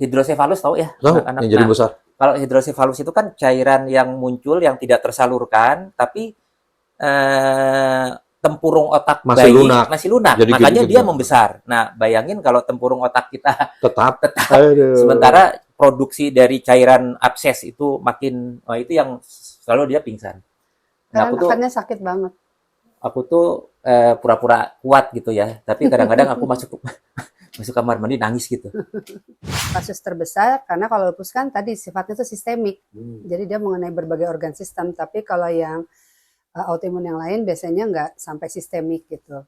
hidrosefalus tahu ya Tahu anak-anak. yang jadi Nah, besar. kalau hidrosefalus itu kan cairan yang muncul yang tidak tersalurkan, tapi eh, tempurung otak Masih bayi lunak. masih lunak, Jadi makanya gitu-gitu. dia membesar. Nah, bayangin kalau tempurung otak kita Tetap. tetap, Aduh. sementara produksi dari cairan abses itu makin, oh itu yang selalu dia pingsan. Nah, Karena akarnya sakit banget. aku tuh pura-pura kuat gitu ya, tapi kadang-kadang aku masuk masuk kamar mandi nangis gitu. Kasus terbesar karena kalau lupus kan tadi sifatnya itu sistemik. Jadi dia mengenai berbagai organ sistem. Tapi kalau yang autoimun yang lain biasanya nggak sampai sistemik gitu.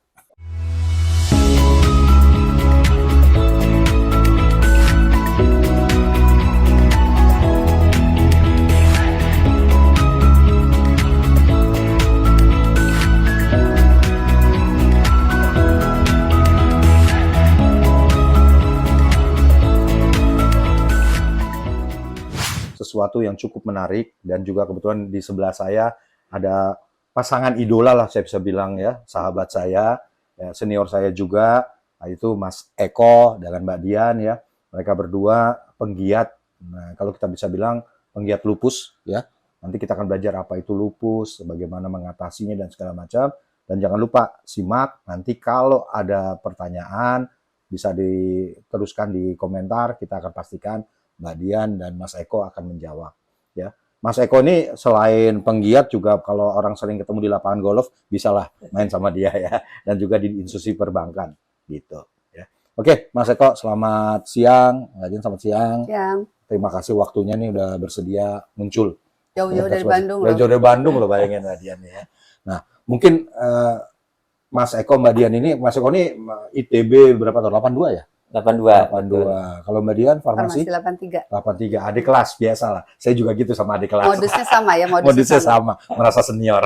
Sesuatu yang cukup menarik, dan juga kebetulan di sebelah saya ada pasangan idola lah saya bisa bilang ya, sahabat saya, ya, senior saya juga, itu Mas Eko dengan Mbak Dian ya. Mereka berdua penggiat, nah, kalau kita bisa bilang penggiat lupus ya. Nanti kita akan belajar apa itu lupus, bagaimana mengatasinya dan segala macam. Dan jangan lupa simak, nanti kalau ada pertanyaan bisa diteruskan di komentar, kita akan pastikan Mbak Dian dan Mas Eko akan menjawab ya. Mas Eko ini selain penggiat juga kalau orang sering ketemu di lapangan golf bisalah main sama dia ya, dan juga di institusi perbankan gitu ya. Oke, Mas Eko selamat siang, Mbak Dian selamat siang. Yang Terima kasih waktunya nih udah bersedia muncul. jauh-jauh dari Bandung loh. Jauh dari Bandung loh, bayangin Mbak Dian ya. Nah, mungkin Mas Eko Mbak Dian ini, Mas Eko ini ITB berapa tahun? 82 ya? 82. 82. Kalau Mbak Dian farmasi? 83. 83. Adik kelas biasa lah. Saya juga gitu sama adik kelas. Modusnya sama ya, Modusnya sama, merasa senior.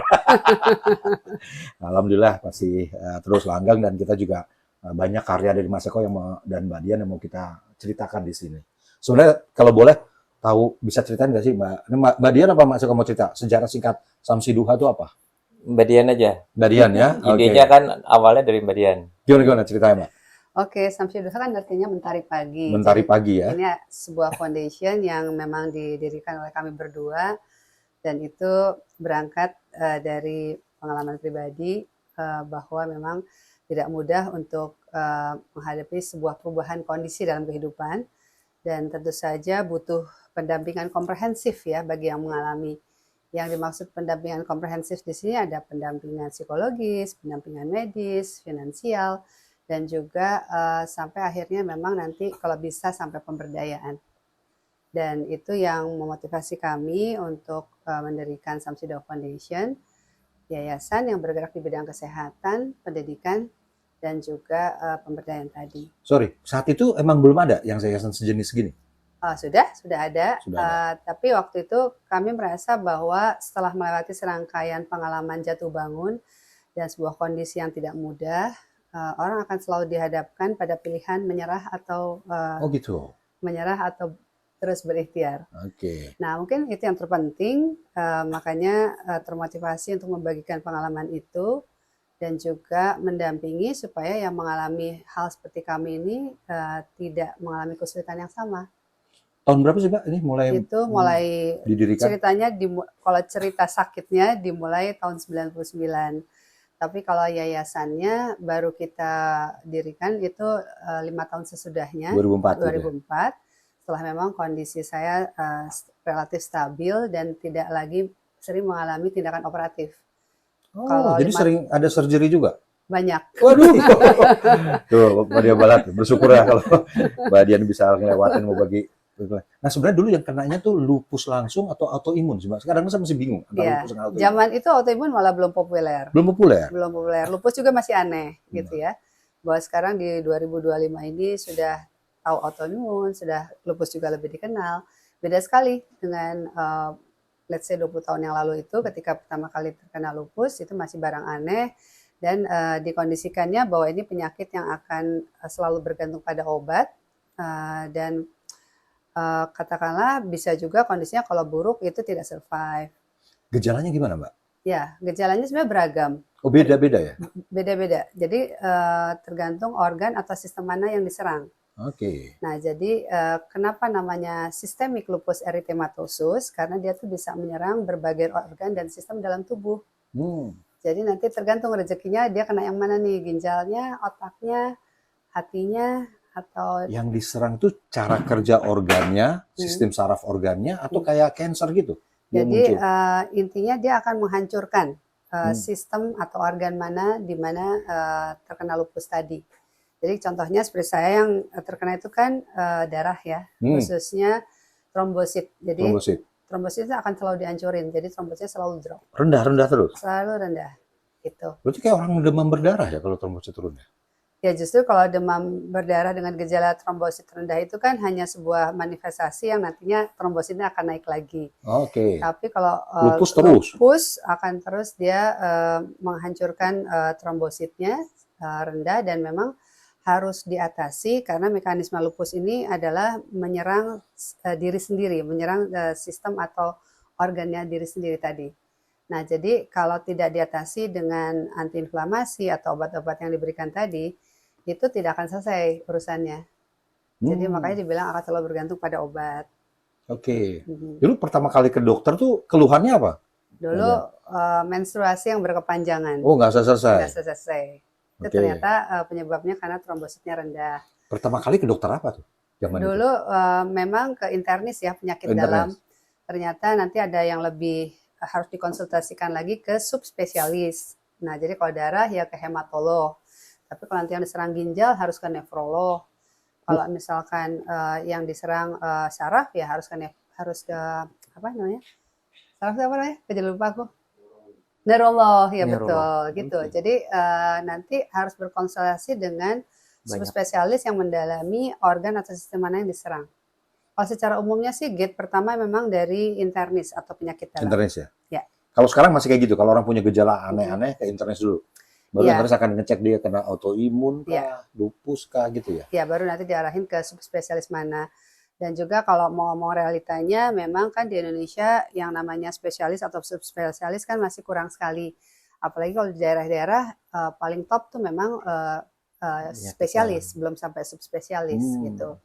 Alhamdulillah masih terus langgeng, dan kita juga banyak karya dari Mas Eko dan Mbak Dian yang mau kita ceritakan di sini. Sebenarnya kalau boleh tahu, bisa ceritain nggak sih Mbak Dian apa Mas Eko mau cerita sejarah singkat Samsi Duha itu apa? Mbak Dian aja. Mbak Dian ya. Idenya kan awalnya dari Mbak Dian. Gimana ceritanya Mbak? Oke, Samsi Duha kan artinya mentari pagi. Mentari Jadi, pagi ya. ini sebuah foundation yang memang didirikan oleh kami berdua, dan itu berangkat dari pengalaman pribadi bahwa memang tidak mudah untuk menghadapi sebuah perubahan kondisi dalam kehidupan, dan tentu saja butuh pendampingan komprehensif ya bagi yang mengalami. Yang dimaksud pendampingan komprehensif di sini ada pendampingan psikologis, pendampingan medis, finansial, dan juga sampai akhirnya memang nanti kalau bisa sampai pemberdayaan. Dan itu yang memotivasi kami untuk mendirikan Samsi Duha Foundation, yayasan yang bergerak di bidang kesehatan, pendidikan, dan juga pemberdayaan tadi. Sorry, saat itu emang belum ada yang yayasan sejenis gini? Sudah ada. Sudah ada. Tapi waktu itu kami merasa bahwa setelah melewati serangkaian pengalaman jatuh bangun dan sebuah kondisi yang tidak mudah, orang akan selalu dihadapkan pada pilihan menyerah atau Oh gitu. menyerah atau terus berikhtiar. Oke. Nah, mungkin itu yang terpenting, makanya termotivasi untuk membagikan pengalaman itu dan juga mendampingi supaya yang mengalami hal seperti kami ini tidak mengalami kesulitan yang sama. Tahun berapa sih Mbak ini mulai didirikan? Ceritanya kalau cerita sakitnya dimulai tahun 99. Tapi kalau yayasannya baru kita dirikan itu 5 tahun sesudahnya, 2004. Setelah memang kondisi saya relatif stabil dan tidak lagi sering mengalami tindakan operatif. Oh, jadi sering ada surgery juga? Banyak. Waduh. Tuh, Mbak Dian Balat, bersyukur ya kalau Mbak Dian bisa ngelewatin mau bagi. Nah, sebenarnya dulu yang kenanya tuh lupus langsung atau autoimun sih Mbak? Sekarang saya masih bingung Ya, lupus dengan autoimun. zaman itu autoimun malah belum populer. Belum populer? Belum populer. Lupus juga masih aneh gitu ya. Bahwa sekarang di 2025 ini sudah tahu autoimun, sudah lupus juga lebih dikenal. Beda sekali dengan let's say 20 tahun yang lalu itu ketika pertama kali terkena lupus itu masih barang aneh, dan dikondisikannya bahwa ini penyakit yang akan selalu bergantung pada obat, dan katakanlah bisa juga kondisinya kalau buruk itu tidak survive. Gejalanya gimana Mbak? Ya, gejalanya sebenarnya beragam. Oh, beda-beda ya? Beda-beda. Jadi tergantung organ atau sistem mana yang diserang. Oke. Nah, jadi kenapa namanya sistemik lupus erythematosus? Karena dia tuh bisa menyerang berbagai organ dan sistem dalam tubuh. Hmm. Jadi nanti tergantung rezekinya dia kena yang mana nih, ginjalnya, otaknya, hatinya, atau Yang diserang itu cara kerja organnya, sistem saraf organnya, atau kayak cancer gitu? Dia jadi muncul. intinya dia akan menghancurkan Hmm. sistem atau organ mana di mana terkena lupus tadi. Jadi contohnya seperti saya yang terkena itu kan darah ya, khususnya trombosit. Jadi Trombosit. trombosit itu akan selalu dihancurin, jadi trombositnya selalu drop, Rendah-rendah terus. selalu rendah gitu. Berarti kayak orang demam berdarah ya kalau trombosit turun ya? Ya justru kalau demam berdarah dengan gejala trombosit rendah itu kan hanya sebuah manifestasi yang nantinya trombositnya akan naik lagi. Oke. Tapi kalau Lupus terus. lupus akan terus dia menghancurkan trombositnya rendah dan memang harus diatasi karena mekanisme lupus ini adalah menyerang diri sendiri, menyerang sistem atau organnya diri sendiri tadi. Nah, jadi kalau tidak diatasi dengan antiinflamasi atau obat-obat yang diberikan tadi, itu tidak akan selesai urusannya. Jadi makanya dibilang akan selalu bergantung pada obat. Oke. Dulu pertama kali ke dokter tuh keluhannya apa? Dulu menstruasi yang berkepanjangan. Oh, nggak selesai. Nggak selesai. Itu ternyata penyebabnya karena trombositnya rendah. Pertama kali ke dokter apa tuh? Zaman itu? Dulu memang ke internis ya, penyakit dalam. Ternyata nanti ada yang lebih harus dikonsultasikan lagi ke subspesialis. Nah, jadi kalau darah ya ke hematolog. Tapi kalau nanti yang diserang ginjal harus ke nefrolog. Kalau misalkan yang diserang saraf ya harus ke apa namanya? Saraf itu apa namanya? Jadi lupa aku. Neurolog ya betul gitu. Jadi nanti harus berkonsultasi dengan subspesialis yang mendalami organ atau sistem mana yang diserang. Kalau secara umumnya sih gate pertama memang dari internis atau penyakit dalam. Internis ya? Ya. Kalau sekarang masih kayak gitu, kalau orang punya gejala aneh-aneh ke internis dulu. Baru internis akan ngecek dia kena autoimun kah, lupus kah gitu ya? Ya, baru nanti diarahin ke subspesialis mana. Dan juga kalau mau ngomong realitanya, memang kan di Indonesia yang namanya spesialis atau subspesialis kan masih kurang sekali. Apalagi kalau di daerah-daerah paling top tuh memang spesialis, belum sampai subspesialis gitu.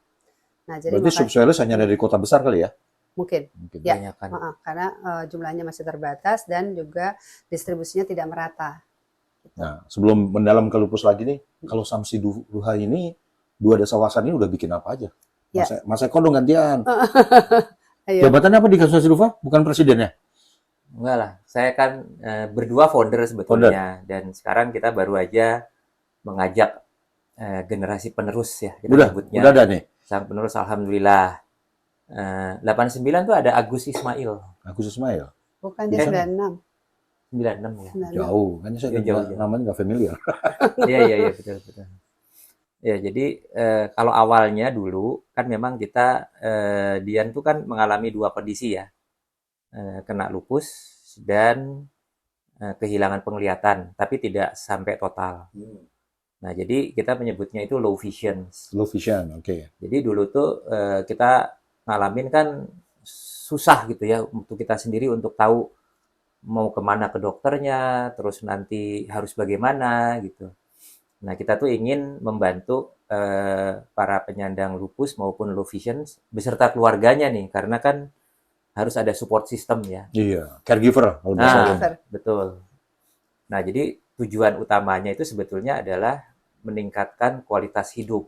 Nah, jadi berarti subspesialis hanya dari kota besar kali ya? Mungkin. Ya, karena jumlahnya masih terbatas dan juga distribusinya tidak merata. Gitu. Nah, sebelum mendalam ke lupus lagi nih, kalau Samsi Duha ini, dua desa wasan ini udah bikin apa aja? Mas Eko dong gantian. Jabatannya apa di Samsi Duha? Bukan presidennya? Enggak lah, saya kan berdua founder sebetulnya. Dan sekarang kita baru aja mengajak generasi penerus ya. Kita udah ada nih? Sang penerus Alhamdulillah. 89 tuh ada Agus Ismail. Agus Ismail? Bukan, dia 96. 96 ya. Jauh, kan saya jauh. Namanya nggak familiar. Iya, betul. Ya, jadi kalau awalnya dulu kan memang kita Dian tuh kan mengalami dua kondisi ya, kena lupus dan kehilangan penglihatan, tapi tidak sampai total. Nah, jadi kita menyebutnya itu low vision. Low vision, oke. Jadi dulu tuh kita ngalamin kan susah gitu ya untuk kita sendiri untuk tahu mau kemana ke dokternya, terus nanti harus bagaimana gitu. Nah, kita tuh ingin membantu para penyandang lupus maupun low vision beserta keluarganya nih, karena kan harus ada support system ya. Iya, caregiver. Betul. Nah, jadi tujuan utamanya itu sebetulnya adalah meningkatkan kualitas hidup.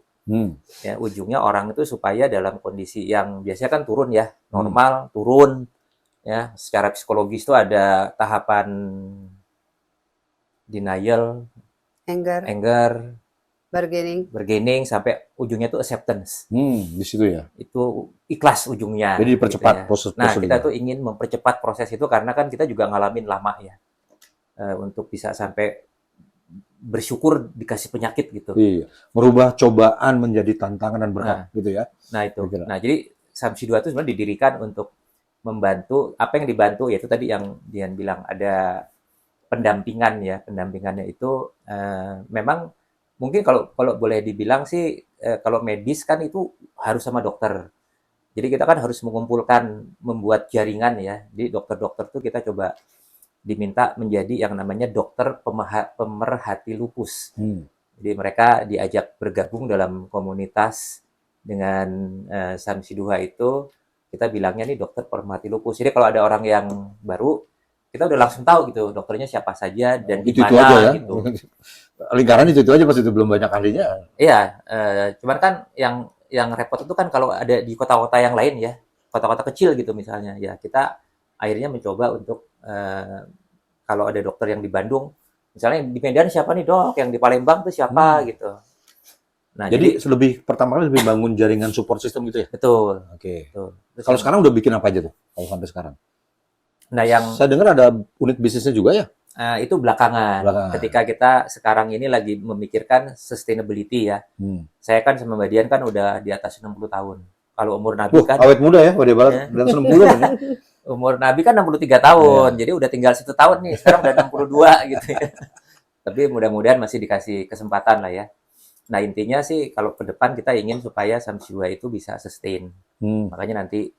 Ya, ujungnya orang itu supaya dalam kondisi yang biasanya kan turun ya, normal, turun. Ya, secara psikologis itu ada tahapan denial, anger, bargaining sampai ujungnya itu acceptance. Di situ ya. Itu ikhlas ujungnya. Jadi dipercepat gitu ya. proses. Nah, kita tuh ingin mempercepat proses itu karena kan kita juga ngalamin lama ya. Untuk bisa sampai bersyukur dikasih penyakit gitu. Iya. Merubah cobaan menjadi tantangan dan berkat gitu ya. Nah, itu. Nah, jadi Samsi 2 itu sebenarnya didirikan untuk membantu, apa yang dibantu yaitu tadi yang Dian bilang ada pendampingan ya. Pendampingannya itu memang mungkin kalau boleh dibilang sih kalau medis kan itu harus sama dokter. Jadi kita kan harus mengumpulkan, membuat jaringan ya. Jadi dokter-dokter tuh kita coba diminta menjadi yang namanya dokter pemerhati lupus. Jadi mereka diajak bergabung dalam komunitas dengan Samsi 2 itu kita bilangnya nih dokter pemerhati lupus. Jadi kalau ada orang yang baru, kita udah langsung tahu gitu dokternya siapa saja dan di Itu aja mana ya. gitu. Lingkaran itu aja pas itu belum banyak ahlinya. Iya, cuman kan yang repot itu kan kalau ada di kota-kota yang lain ya, kota-kota kecil gitu misalnya, ya kita akhirnya mencoba untuk kalau ada dokter yang di Bandung, misalnya di Medan siapa nih dok, yang di Palembang tuh siapa gitu. Nah Jadi jadi lebih pertama kali lebih bangun jaringan support system gitu ya. betul, Oke. betul. Terus Kalau yang, sekarang udah bikin apa aja tuh? Kalau sampai sekarang? nah yang Saya dengar ada unit bisnisnya juga ya itu belakangan. belakangan. Ketika kita sekarang ini lagi memikirkan sustainability ya. Saya kan sama Mbak Dian kan udah di atas 60 tahun. Kalau umur Nabi kan Awet muda ya, Wade Barat. ya, Dan 60 kan ya. umur Nabi kan 63 tahun. Iya. Jadi udah tinggal 1 tahun nih. Sekarang udah 62 gitu ya. Tapi mudah-mudahan masih dikasih kesempatan lah ya. Nah, intinya sih kalau ke depan kita ingin supaya Samsi 2 itu bisa sustain. Makanya nanti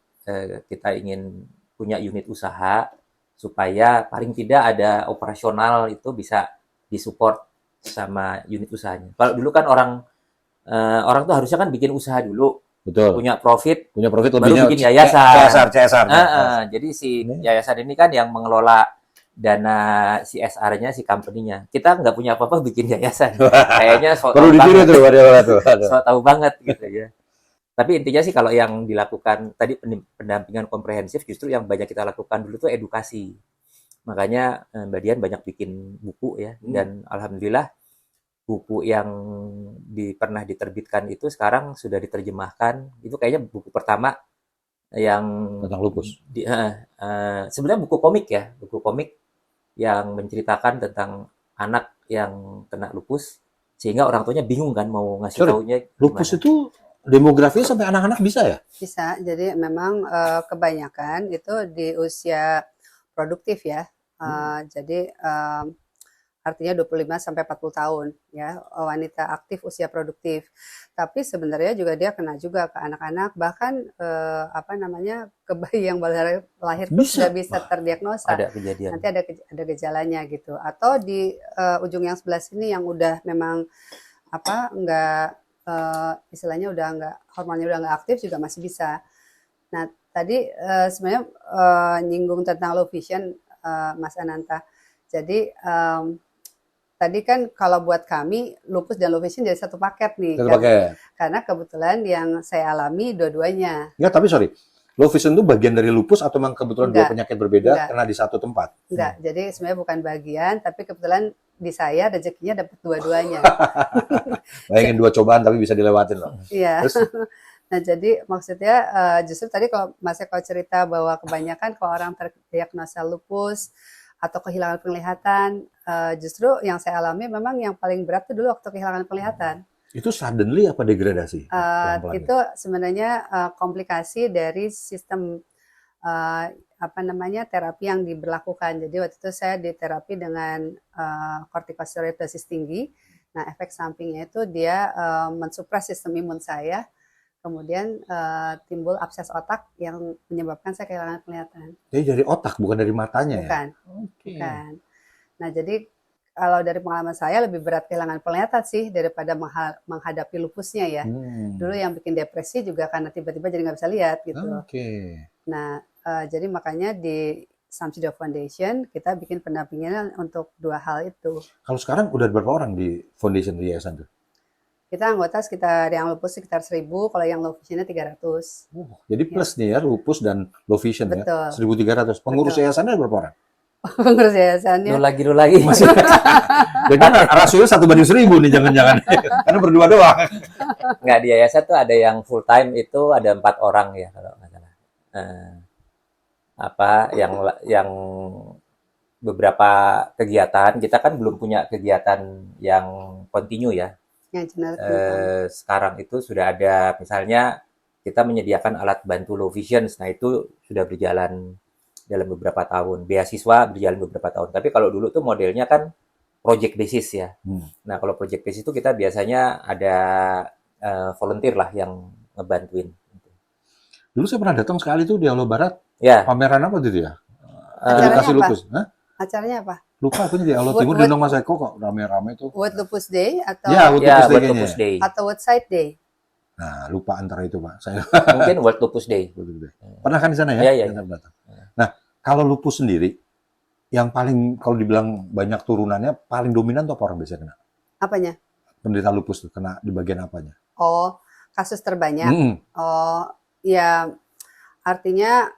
kita ingin punya unit usaha supaya paling tidak ada operasional itu bisa disupport sama unit usahanya. Kalau dulu kan orang tuh harusnya kan bikin usaha dulu, Betul. punya profit, Punya profit baru lebihnya bikin yayasan. CSR. Jadi si Ini. yayasan ini kan yang mengelola dana CSR-nya si company-nya. Kita nggak punya apa-apa bikin yayasan. Kayaknya so Perlu tahu ditiru banget, tuh Wade Barat tuh. Aduh. so tahu banget gitu ya. Tapi intinya sih kalau yang dilakukan tadi pendampingan komprehensif justru yang banyak kita lakukan dulu tuh edukasi. Makanya Mbak Dian banyak bikin buku ya dan alhamdulillah buku yang pernah diterbitkan itu sekarang sudah diterjemahkan. Itu kayaknya buku pertama yang Tentang lupus. sebenarnya buku komik ya, buku komik yang menceritakan tentang anak yang kena lupus sehingga orang tuanya bingung kan mau ngasih Sorry, taunya lupus gimana. itu demografinya sampai anak-anak bisa ya? Bisa, jadi memang kebanyakan itu di usia produktif ya. Jadi artinya 25 sampai 40 tahun ya, wanita aktif usia produktif. Tapi sebenarnya juga dia kena juga ke anak-anak, bahkan ke bayi yang baru lahir pun Bisa. sudah bisa terdiagnosa. Ada kejadian. Nanti ada gejalanya gitu. Atau di ujung yang sebelah sini yang udah memang enggak istilahnya udah enggak, hormonnya udah enggak aktif juga masih bisa. Nah, tadi sebenarnya nyinggung tentang low vision, Mas Ananta. Jadi tadi kan kalau buat kami lupus dan low vision jadi satu paket nih. Satu paket. Karena kebetulan yang saya alami dua-duanya. Enggak, tapi sorry. Low vision itu bagian dari lupus atau memang kebetulan dua Enggak. penyakit berbeda Enggak. karena di satu tempat? Enggak, jadi sebenarnya bukan bagian, tapi kebetulan di saya rezekinya dapat dua-duanya. Bayangin dua cobaan tapi bisa dilewatin loh. Iya. Terus Nah, jadi maksudnya justru tadi kalau Mas Eko cerita bahwa kebanyakan kalau orang terdiagnosa lupus atau kehilangan penglihatan, justru yang saya alami memang yang paling berat itu dulu waktu kehilangan penglihatan. itu suddenly apa degradasi? Pelan-pelan. Itu sebenarnya komplikasi dari sistem terapi yang diberlakukan. Jadi waktu itu saya diterapi dengan kortikosteroid dosis tinggi. Nah, efek sampingnya itu dia mensupres sistem imun saya. Kemudian timbul abses otak yang menyebabkan saya kehilangan penglihatan. Jadi dari otak bukan dari matanya ya? Bukan, Oke. bukan. Nah, jadi kalau dari pengalaman saya lebih berat kehilangan penglihatan sih daripada menghadapi lupusnya ya. Dulu yang bikin depresi juga karena tiba-tiba jadi nggak bisa lihat gitu. Oke. Nah, jadi makanya di Samsi 2 Foundation kita bikin pendampingan untuk dua hal itu. Kalau sekarang udah berapa orang di foundation di yayasan tuh? Kita anggota sekitar yang lupus sekitar 1.000, kalau yang low visionnya 300. Jadi plus nih ya lupus dan low vision Betul. ya. 1.300. Pengurus Betul. yayasannya ada berapa orang? Pengurus yayasannya. Lu lagi. Jangan rasionya 1:1000 nih jangan-jangan. Karena berdua doang. Nggak, di yayasan tuh ada yang full time itu ada 4 orang ya kalau nggak salah. Yang beberapa kegiatan kita kan belum punya kegiatan yang kontinu ya. Yang general Sekarang itu sudah ada misalnya kita menyediakan alat bantu low vision, nah itu sudah berjalan dalam beberapa tahun. Beasiswa berjalan beberapa tahun. Tapi kalau dulu tuh modelnya kan project basis ya. Nah, kalau project basis itu kita biasanya ada volunteer lah yang ngebantuin. Dulu saya pernah datang sekali tuh di Jawa Barat. Ya, Pameran apa tuh dia? Acaranya Edukasi apa? lupus. Hah? acaranya apa? Lupa aku di Jawa What- Timur what- diundang Mas Eko kok rame-rame tuh. World Lupus Day atau Ya, World ya Lupus Day buat kayaknya. Lupus Day. atau World Sight Day? Nah, lupa antara itu, Pak. Saya Mungkin World Lupus Day. pernah kan di sana ya? Iya, iya, iya. Datang. Nah, kalau lupus sendiri, yang paling kalau dibilang banyak turunannya, paling dominan tuh apa orang biasanya kena? Apanya? Penderita lupus tuh kena di bagian apanya? Oh, kasus terbanyak. Mm-mm. Oh, ya artinya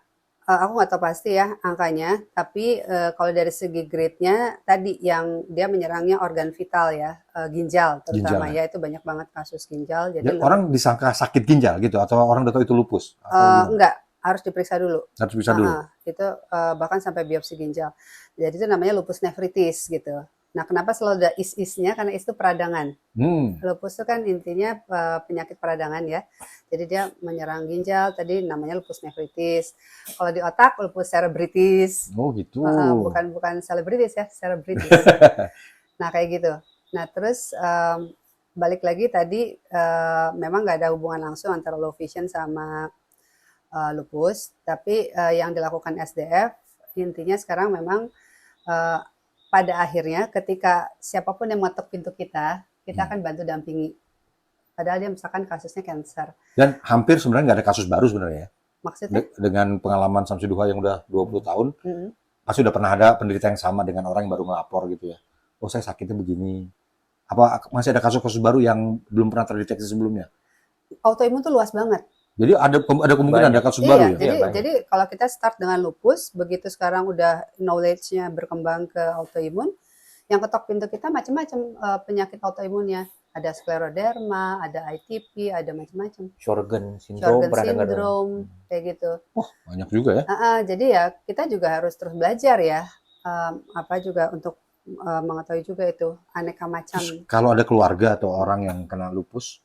aku nggak tahu pasti ya angkanya, tapi kalau dari segi grade-nya tadi yang dia menyerangnya organ vital ya, ginjal Ginjal terutama ya. ya itu banyak banget kasus ginjal. Jadi Ya, orang disangka sakit ginjal gitu, atau orang udah tahu itu lupus? Atau gimana? enggak, harus diperiksa dulu. Harus bisa dulu. Itu bahkan sampai biopsi ginjal. Jadi itu namanya lupus nephritis gitu. Nah, kenapa selalu ada is-isnya? Karena is itu peradangan. Lupus itu kan intinya penyakit peradangan ya. Jadi dia menyerang ginjal, tadi namanya lupus nephritis. Kalau di otak, lupus cerebritis. Oh gitu. Bukan selebritis ya, cerebritis. Nah, kayak gitu. Nah, terus balik lagi tadi memang nggak ada hubungan langsung antara low vision sama lupus, tapi yang dilakukan SDF intinya sekarang memang pada akhirnya ketika siapapun yang mengetuk pintu kita akan bantu dampingi. Padahal dia misalkan kasusnya cancer. Dan hampir sebenarnya nggak ada kasus baru sebenarnya ya. Maksudnya? Dengan pengalaman Samsiduha yang udah 20 tahun, pasti udah pernah ada penderita yang sama dengan orang yang baru melapor gitu ya. Oh, saya sakitnya begini. Apa masih ada kasus-kasus baru yang belum pernah terdeteksi sebelumnya? Autoimun tuh luas banget. Jadi ada kemungkinan ada kasus baru ya? Jadi kalau kita start dengan lupus, begitu sekarang udah knowledge-nya berkembang ke autoimun, yang ketok pintu kita macam-macam penyakit autoimunnya. Ada skleroderma, ada ITP, ada macam-macam. Sjogren syndrome, kayak gitu. Wah, banyak juga ya. Jadi ya kita juga harus terus belajar ya, apa juga untuk mengetahui juga itu aneka macam. Terus, kalau ada keluarga atau orang yang kena lupus,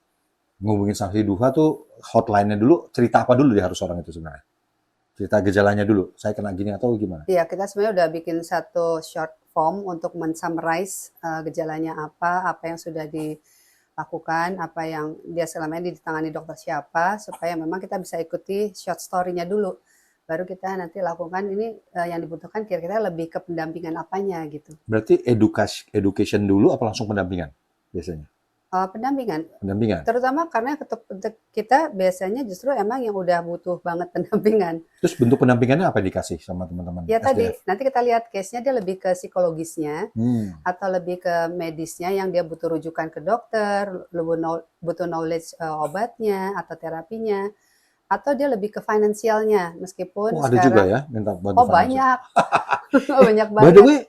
ngubungin Samsiduha tuh hotline-nya dulu, cerita apa dulu dia harus orang itu sebenarnya? Cerita gejalanya dulu, saya kena gini atau gimana? Iya, kita sebenarnya udah bikin satu short form untuk men-summarize gejalanya apa yang sudah dilakukan, apa yang dia selama ini ditangani dokter siapa, supaya memang kita bisa ikuti short story-nya dulu. Baru kita nanti lakukan ini yang dibutuhkan kira-kira lebih ke pendampingan apanya gitu. Berarti education dulu apa langsung pendampingan biasanya? Pendampingan. Terutama karena kita biasanya justru emang yang udah butuh banget pendampingan. Terus bentuk pendampingannya apa dikasih sama teman-teman? Ya SDF? Tadi, nanti kita lihat case-nya dia lebih ke psikologisnya atau lebih ke medisnya yang dia butuh rujukan ke dokter, butuh knowledge obatnya atau terapinya, atau dia lebih ke finansialnya meskipun ada sekarang, juga ya minta bantu banyak. Banyak banget. By the way,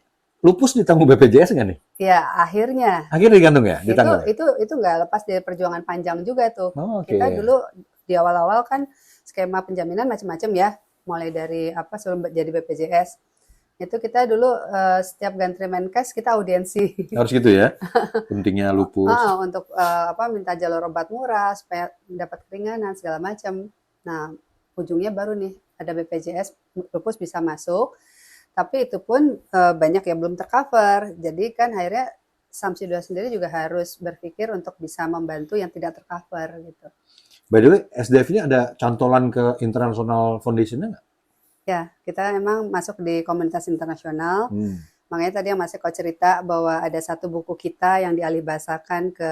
lupus ditanggung BPJS nggak nih? Ya, akhirnya digantung ya? Ditanggung itu nggak lepas dari perjuangan panjang juga tuh. Okay. Kita dulu di awal-awal kan skema penjaminan macam-macam ya, mulai dari sebelum jadi BPJS. Itu kita dulu setiap ganti Menkes kita audiensi. Harus gitu ya? Pentingnya lupus. Untuk minta jalur obat murah supaya dapat keringanan segala macam. Nah, ujungnya baru nih ada BPJS, lupus bisa masuk. Tapi itu pun banyak yang belum tercover. Jadi kan akhirnya Samsiduha sendiri juga harus berpikir untuk bisa membantu yang tidak tercover gitu. By the way, SDF ini ada cantolan ke International Foundation-nya nggak? Ya, kita emang masuk di komunitas internasional. Makanya tadi yang Mas Eko cerita bahwa ada satu buku kita yang dialihbahasakan ke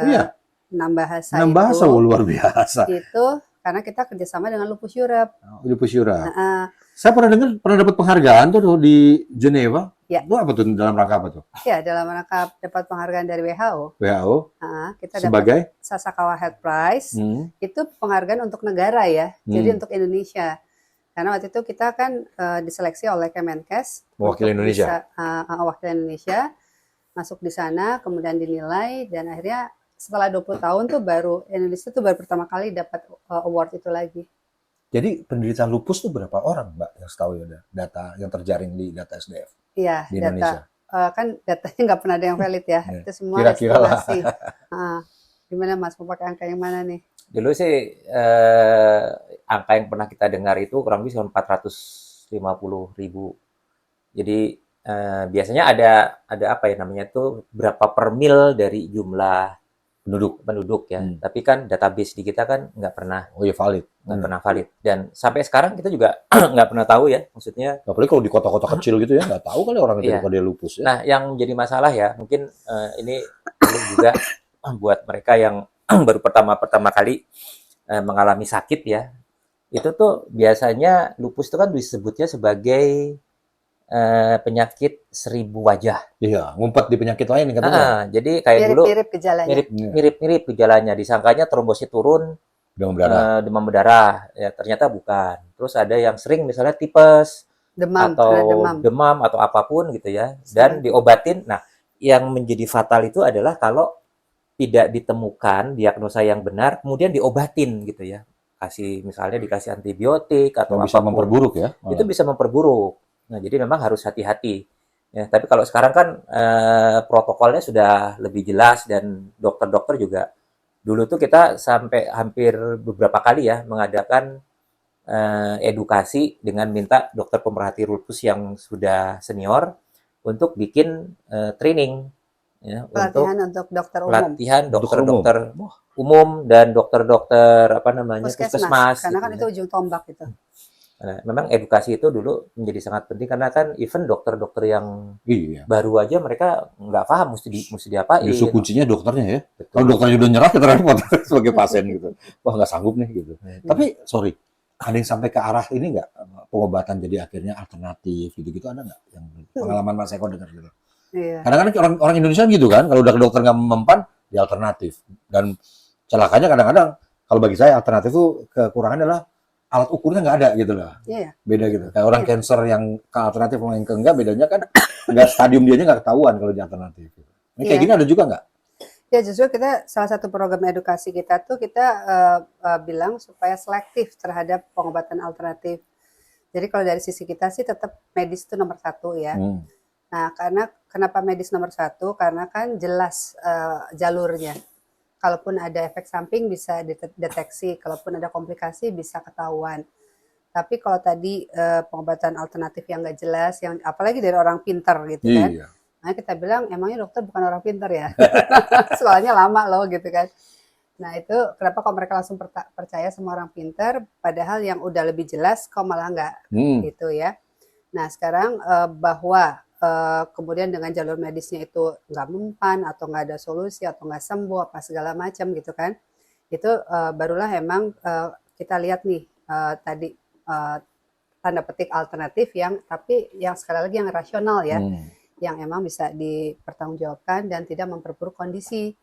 6 bahasa. 6 bahasa, luar biasa. Itu karena kita kerjasama dengan Lupus Europe. Lupus Europe. Saya pernah dapat penghargaan tuh di Geneva. Ya. Itu apa tuh, dalam rangka apa tuh? Ya, dalam rangka dapat penghargaan dari WHO. Kita sebagai dapat Sasakawa Health Prize. Itu penghargaan untuk negara ya. Jadi untuk Indonesia. Karena waktu itu kita kan diseleksi oleh Kemenkes. Wakil Indonesia. Wakil Indonesia. Masuk di sana, kemudian dinilai. Dan akhirnya setelah 20 tahun tuh baru Indonesia tuh baru pertama kali dapat award itu lagi. Jadi penderita lupus tuh berapa orang, Mbak, yang setahu ya data yang terjaring di data SDF? Iya, di Indonesia. Kan datanya nggak pernah ada yang valid ya. Itu semua kira-kira estimasi. Gimana Mas, mau pakai angka yang mana nih? Dulu sih angka yang pernah kita dengar itu kurang lebih 450.000. Jadi biasanya ada apa ya namanya tuh berapa per mil dari jumlah penduduk ya. Tapi kan database di kita kan nggak pernah valid. Nggak pernah valid. Dan sampai sekarang kita juga nggak pernah tahu ya. Maksudnya apalagi kalau di kota-kota kecil gitu ya, nggak tahu kali orang itu kalau dia lupus ya. Nah, yang jadi masalah ya, mungkin ini perlu juga buat mereka yang baru pertama kali mengalami sakit ya, itu tuh biasanya lupus itu kan disebutnya sebagai penyakit 1000 wajah. Iya, ngumpet di penyakit lain katanya. Jadi kayak dulu Mirip-mirip gejalanya. Iya. mirip-mirip gejalanya, disangkanya trombosit turun, Demam berdarah. demam berdarah, ya ternyata bukan. Terus ada yang sering misalnya tipes Demam, atau karena demam. demam atau apapun gitu ya, dan diobatin. Nah, yang menjadi fatal itu adalah kalau tidak ditemukan diagnosa yang benar, kemudian diobatin gitu ya. Misalnya dikasih antibiotik atau Yang bisa apapun. memperburuk ya. Itu bisa memperburuk. Nah, jadi memang harus hati-hati. Ya, tapi kalau sekarang kan protokolnya sudah lebih jelas dan dokter-dokter juga. Dulu tuh kita sampai hampir beberapa kali ya mengadakan edukasi dengan minta dokter pemerhati lupus yang sudah senior untuk bikin training ya, Pelatihan untuk untuk dokter umum. pelatihan Dokter umum. dokter-dokter umum dan dokter-dokter apa namanya puskesmas Karena gitu kan ya. itu ujung tombak itu. Nah, memang edukasi itu dulu menjadi sangat penting karena kan even dokter-dokter yang Iya. baru aja mereka nggak paham mesti diapain. Justru kuncinya dokternya ya. Betul. Kalau dokternya udah nyerah kita repot sebagai pasien gitu. Wah nggak sanggup nih gitu. Tapi sorry, ada yang sampai ke arah ini nggak pengobatan jadi akhirnya alternatif gitu-gitu ada nggak yang pengalaman Mas Eko dengar gitu? Iya. Kadang-kadang orang Indonesia gitu kan, kalau udah ke dokter nggak mempan, dia alternatif. Dan celakanya kadang-kadang kalau bagi saya alternatif itu kekurangannya adalah alat ukurnya nggak ada gitu loh. Iya. Beda gitu. Kayak orang Iya. cancer yang ke alternatif sama yang ke enggak, bedanya kan nggak stadium dianya nggak ketahuan kalau di alternatif. Ini kayak Iya. gini ada juga nggak? Ya justru kita salah satu program edukasi kita tuh kita bilang supaya selektif terhadap pengobatan alternatif. Jadi kalau dari sisi kita sih tetap medis itu nomor 1 ya. Nah karena kenapa medis nomor 1? Karena kan jelas jalurnya. Kalaupun ada efek samping bisa deteksi, kalaupun ada komplikasi bisa ketahuan. Tapi kalau tadi pengobatan alternatif yang nggak jelas, yang apalagi dari orang pintar gitu kan. Iya. Nah kita bilang emangnya dokter bukan orang pintar ya? Soalnya lama loh gitu kan. Nah itu kenapa kok mereka langsung percaya sama orang pintar, padahal yang udah lebih jelas kok malah nggak gitu ya. Nah sekarang bahwa kemudian dengan jalur medisnya itu nggak mempan atau nggak ada solusi atau nggak sembuh apa segala macam gitu kan, itu barulah emang kita lihat nih tadi tanda petik alternatif yang tapi yang sekali lagi yang rasional ya, yang emang bisa dipertanggungjawabkan dan tidak memperburuk kondisi.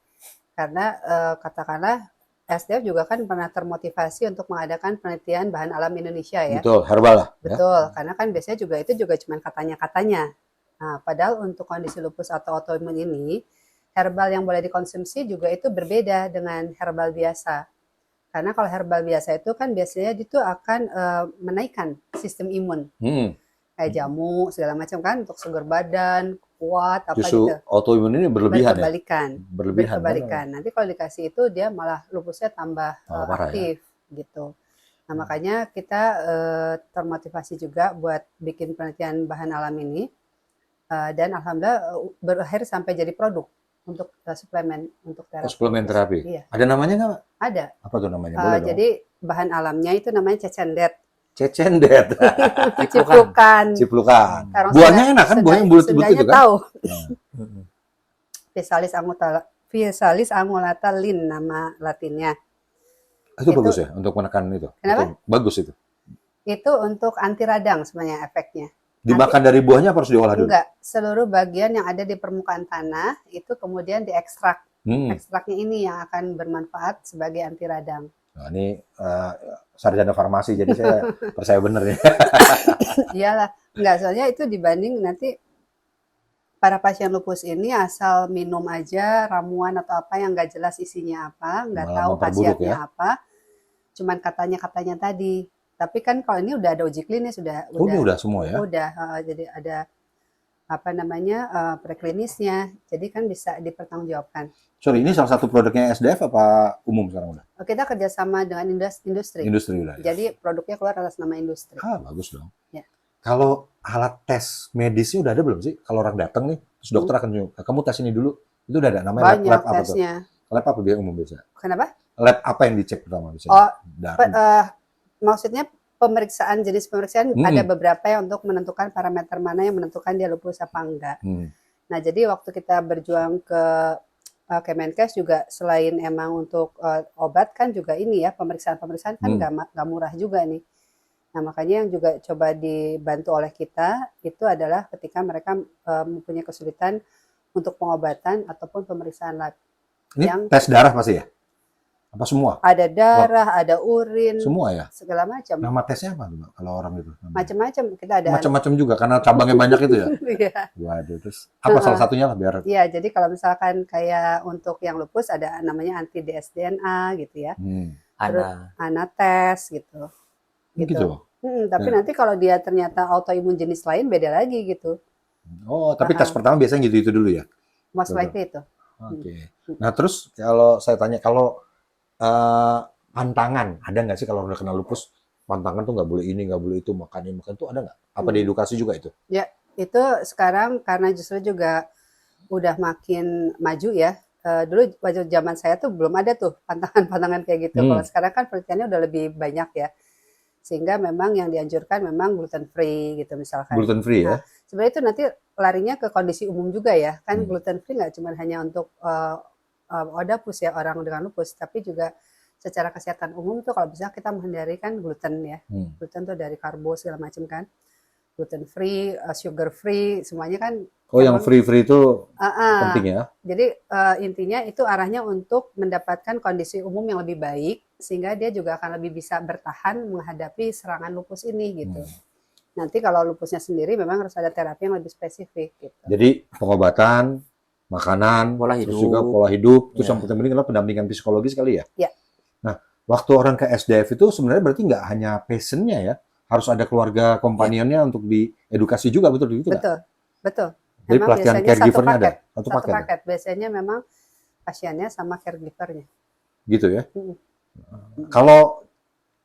Karena katakanlah SDF juga kan pernah termotivasi untuk mengadakan penelitian bahan alam Indonesia ya. Betul, herbal lah. Betul, karena kan biasanya juga itu juga cuma katanya-katanya. Nah, padahal untuk kondisi lupus atau autoimun ini, herbal yang boleh dikonsumsi juga itu berbeda dengan herbal biasa. Karena kalau herbal biasa itu kan biasanya itu akan menaikkan sistem imun. Kayak jamu, segala macam kan, untuk segar badan, kuat, apa Justru gitu. autoimun ini berlebihan Berkebalikan. Nanti kalau dikasih itu dia malah lupusnya tambah aktif gitu. Nah makanya kita termotivasi juga buat bikin penelitian bahan alam ini. Dan alhamdulillah berakhir sampai jadi produk untuk suplemen untuk terapi. Suplemen terapi. Iya. Ada namanya nggak, Pak? Ada. Apa tuh namanya? Boleh dong. Jadi bahan alamnya itu namanya cecendet. Cecendet. Ciplukan. Buahnya enak kan? Buah yang bulat-bulat itu kan? Tahu. Physalis angulata Lin nama latinnya. Itu bagus ya untuk menekan itu. Kenapa? Bagus itu. Itu untuk anti radang sebenarnya efeknya. Dimakan dari buahnya apa harus diolah dulu? Enggak, seluruh bagian yang ada di permukaan tanah itu kemudian diekstrak. Ekstraknya ini yang akan bermanfaat sebagai anti radang. Nah, ini sarjana farmasi, jadi saya percaya bener ya. Iyalah, enggak, soalnya itu dibanding nanti para pasien lupus ini asal minum aja ramuan atau apa yang nggak jelas isinya apa, nggak tahu khasiatnya ya? Apa, cuman katanya-katanya tadi. Tapi kan kalau ini udah ada uji klinis, udah semua ya. Jadi ada apa namanya preklinisnya, jadi kan bisa dipertanggungjawabkan. Sorry, ini salah satu produknya SDF apa umum sekarang udah? Kita kerjasama dengan industri. Industri udah. Ya? Jadi produknya keluar atas nama industri. Bagus dong. Ya. Kalau alat tes medisnya udah ada belum sih? Kalau orang datang nih, terus dokter akan nyuruh, kamu tes ini dulu. Itu udah ada namanya banyak lab apa tesnya. Tuh? Lab apa biar umum biasa? Kenapa? Lab apa yang dicek pertama biasanya? Maksudnya jenis pemeriksaan ada beberapa yang untuk menentukan parameter mana yang menentukan dia lupus apa enggak. Nah, jadi waktu kita berjuang ke Kemenkes juga selain emang untuk obat kan juga ini ya, pemeriksaan-pemeriksaan kan nggak murah juga nih. Nah, makanya yang juga coba dibantu oleh kita itu adalah ketika mereka mempunyai kesulitan untuk pengobatan ataupun pemeriksaan lab. Ini Yang tes darah pasti ya? Apa semua? ada darah, ada urin, Semua ya? segala macam. Nama tesnya apa tuh, Mbak, kalau orang itu? Macam-macam kita ada. Macam-macam juga karena cabangnya banyak itu ya? Iya. Waduh, terus apa salah satunya lah biar Iya, jadi kalau misalkan kayak untuk yang lupus ada namanya anti dsDNA gitu ya. Terus ANA tes gitu. gitu. Tapi nanti kalau dia ternyata autoimun jenis lain beda lagi gitu. Oh, tapi tes pertama biasanya gitu-itu dulu ya? Most likely itu. Oke. Nah, terus kalau saya tanya, kalau pantangan, ada nggak sih kalau udah kena lupus, pantangan tuh nggak boleh ini, nggak boleh itu, makan itu ada nggak? Apa diedukasi juga itu? Ya, itu sekarang karena justru juga udah makin maju ya. Dulu waktu zaman saya tuh belum ada tuh pantangan-pantangan kayak gitu. Kalau sekarang kan penelitiannya udah lebih banyak ya. Sehingga memang yang dianjurkan memang gluten free gitu misalkan. Gluten free ya? Sebenarnya itu nanti larinya ke kondisi umum juga ya. Kan gluten free nggak cuma hanya untuk ODAPUS ya, orang dengan lupus, tapi juga secara kesehatan umum tuh kalau bisa kita menghindari kan gluten ya. Gluten tuh dari karbo segala macam kan. Gluten free, sugar free, semuanya kan. Oh, yang free-free itu penting ya? Jadi intinya itu arahnya untuk mendapatkan kondisi umum yang lebih baik, sehingga dia juga akan lebih bisa bertahan menghadapi serangan lupus ini gitu. Nanti kalau lupusnya sendiri memang harus ada terapi yang lebih spesifik gitu. Jadi pengobatan, makanan, terus juga pola hidup, terus yang penting adalah pendampingan psikologis kali ya? Iya. Nah, waktu orang ke SDF itu sebenarnya berarti nggak hanya passion-nya ya, harus ada keluarga kompanionnya untuk diedukasi juga, betul gitu nggak? Betul. Jadi pelatihan caregiver-nya ada? Satu paket. Biasanya memang pasiennya sama caregiver-nya. Gitu ya? Kalau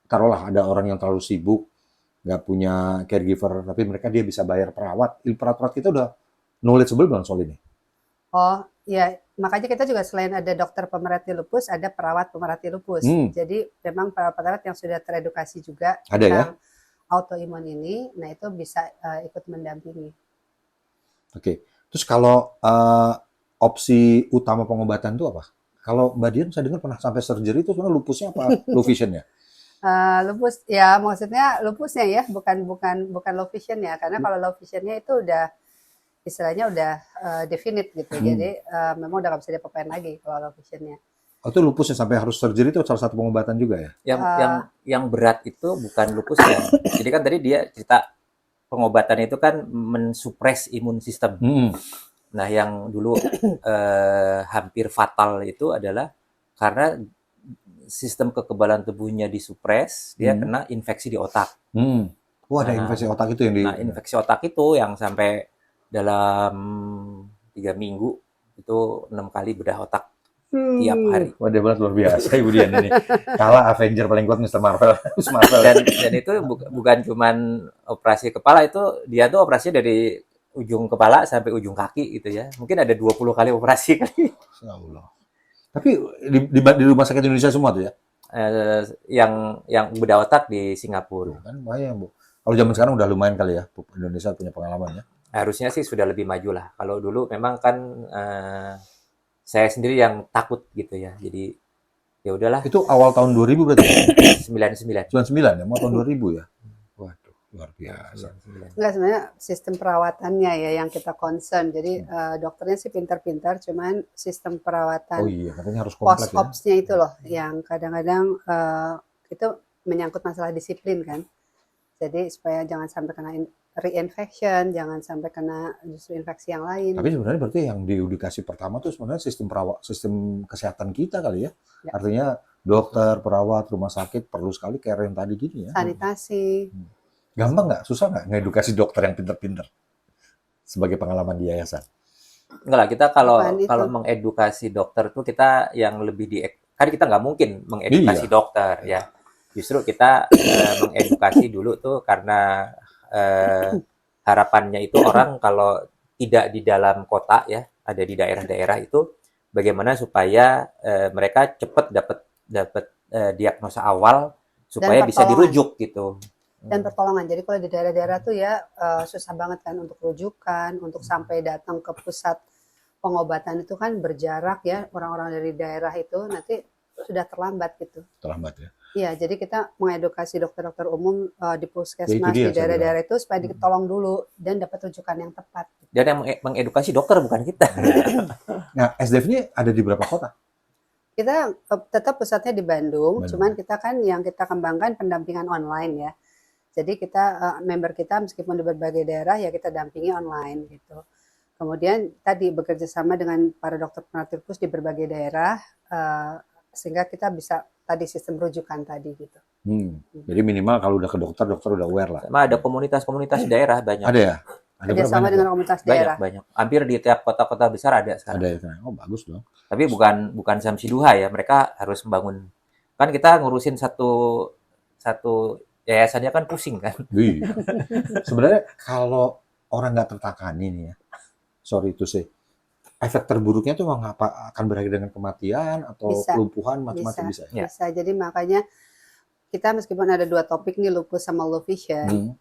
taruhlah ada orang yang terlalu sibuk, nggak punya caregiver, tapi dia bisa bayar perawat. Perawat kita udah knowledgeable belum soal ini? Oh, ya, makanya kita juga selain ada dokter pemerhati lupus, ada perawat pemerhati lupus. Jadi memang perawat-perawat yang sudah teredukasi juga ada ya? Autoimun ini, nah itu bisa ikut mendampingi. Oke. Terus kalau opsi utama pengobatan itu apa? Kalau Mbak Dian saya dengar pernah sampai surgery itu sebenarnya lupusnya apa low vision-nya? Lupus ya, maksudnya lupusnya ya, bukan low vision ya, karena kalau low vision-nya itu udah istilahnya udah definite gitu. Jadi memang udah nggak bisa diapa-apain lagi kalau low vision-nya. Oh, itu lupusnya sampai harus surgery itu salah satu pengobatan juga ya? Yang berat itu bukan lupusnya. Jadi kan tadi dia cerita pengobatan itu kan mensupres imun sistem. Nah, yang dulu hampir fatal itu adalah karena sistem kekebalan tubuhnya disupres, dia kena infeksi di otak. Ada infeksi otak itu yang Nah, infeksi otak itu yang sampai dalam 3 minggu itu 6 kali bedah otak tiap hari. Wah, dia banget luar biasa Ibu Dian ini. Kalah Avenger paling kuat Mr. Marvel. Dan itu bukan cuman operasi kepala, itu dia tuh operasinya dari ujung kepala sampai ujung kaki gitu ya. Mungkin ada 20 kali operasi kali. Ya Allah. Tapi di rumah sakit Indonesia semua tuh ya? Yang bedah otak di Singapura. Kan lumayan, Bu. Kalau zaman sekarang udah lumayan kali ya, Indonesia punya pengalaman ya. Harusnya sih sudah lebih maju lah. Kalau dulu memang kan saya sendiri yang takut gitu ya. Jadi ya udahlah. Itu awal tahun 2000 berarti? 99 ya, mau tahun 2000 ya. Waduh, luar biasa. Enggak, sebenarnya sistem perawatannya ya yang kita concern. Jadi dokternya sih pintar-pintar, cuman sistem perawatan katanya harus kompleks ya. Post-ops-nya itu loh yang kadang-kadang itu menyangkut masalah disiplin kan. Jadi supaya jangan sampai kena reinfection, jangan sampai kena justru infeksi yang lain. Tapi sebenarnya berarti yang diedukasi pertama tuh sebenarnya sistem kesehatan kita kali ya. Artinya dokter, perawat, rumah sakit perlu sekali care yang tadi gini ya. Sanitasi. Gampang nggak? Susah nggak ngedukasi dokter yang pinter-pinter? Sebagai pengalaman di yayasan. Enggak lah, kita kalau mengedukasi dokter tuh kita yang lebih kan kita nggak mungkin mengedukasi dokter ya. Justru kita mengedukasi dulu tuh karena harapannya itu orang kalau tidak di dalam kota ya, ada di daerah-daerah itu bagaimana supaya mereka cepat dapat diagnosa awal supaya bisa dirujuk gitu. Dan pertolongan. Jadi kalau di daerah-daerah tuh ya susah banget kan untuk rujukan, untuk sampai datang ke pusat pengobatan itu kan berjarak ya, orang-orang dari daerah itu nanti sudah terlambat gitu. Terlambat ya. Iya, jadi kita mengedukasi dokter-dokter umum di Ya itu puskesmas dia di saya bilang. daerah-daerah itu supaya ditolong dulu dan dapat rujukan yang tepat. Dan yang mengedukasi dokter bukan kita. Nah, SDF ini ada di berapa kota? Kita tetap pusatnya di Bandung, Bandung. cuman kita kan yang kita kembangkan pendampingan online ya. Jadi kita member kita meskipun di berbagai daerah ya kita dampingi online gitu. Kemudian tadi bekerja sama dengan para dokter penatur khusus di berbagai daerah sehingga kita bisa tadi sistem rujukan tadi gitu. Jadi minimal kalau udah ke dokter udah aware lah. Sama ada komunitas-komunitas daerah banyak. Ada ya? Ada Kerja sama dengan komunitas daerah. Banyak. Hampir di tiap kota-kota besar ada sekarang. Ada ya. Oh, bagus dong. Tapi bukan Samsi Duha ya. Mereka harus membangun. Kan kita ngurusin satu yayasannya kan pusing kan. Iya. Sebenarnya kalau orang nggak tertangani nih ya, sorry itu sih, efek terburuknya tuh akan berakhir dengan kematian atau Bisa. kelumpuhan macam-macam bisa. Ya. Bisa. Jadi makanya kita meskipun ada 2 topik nih, lupus sama low vision,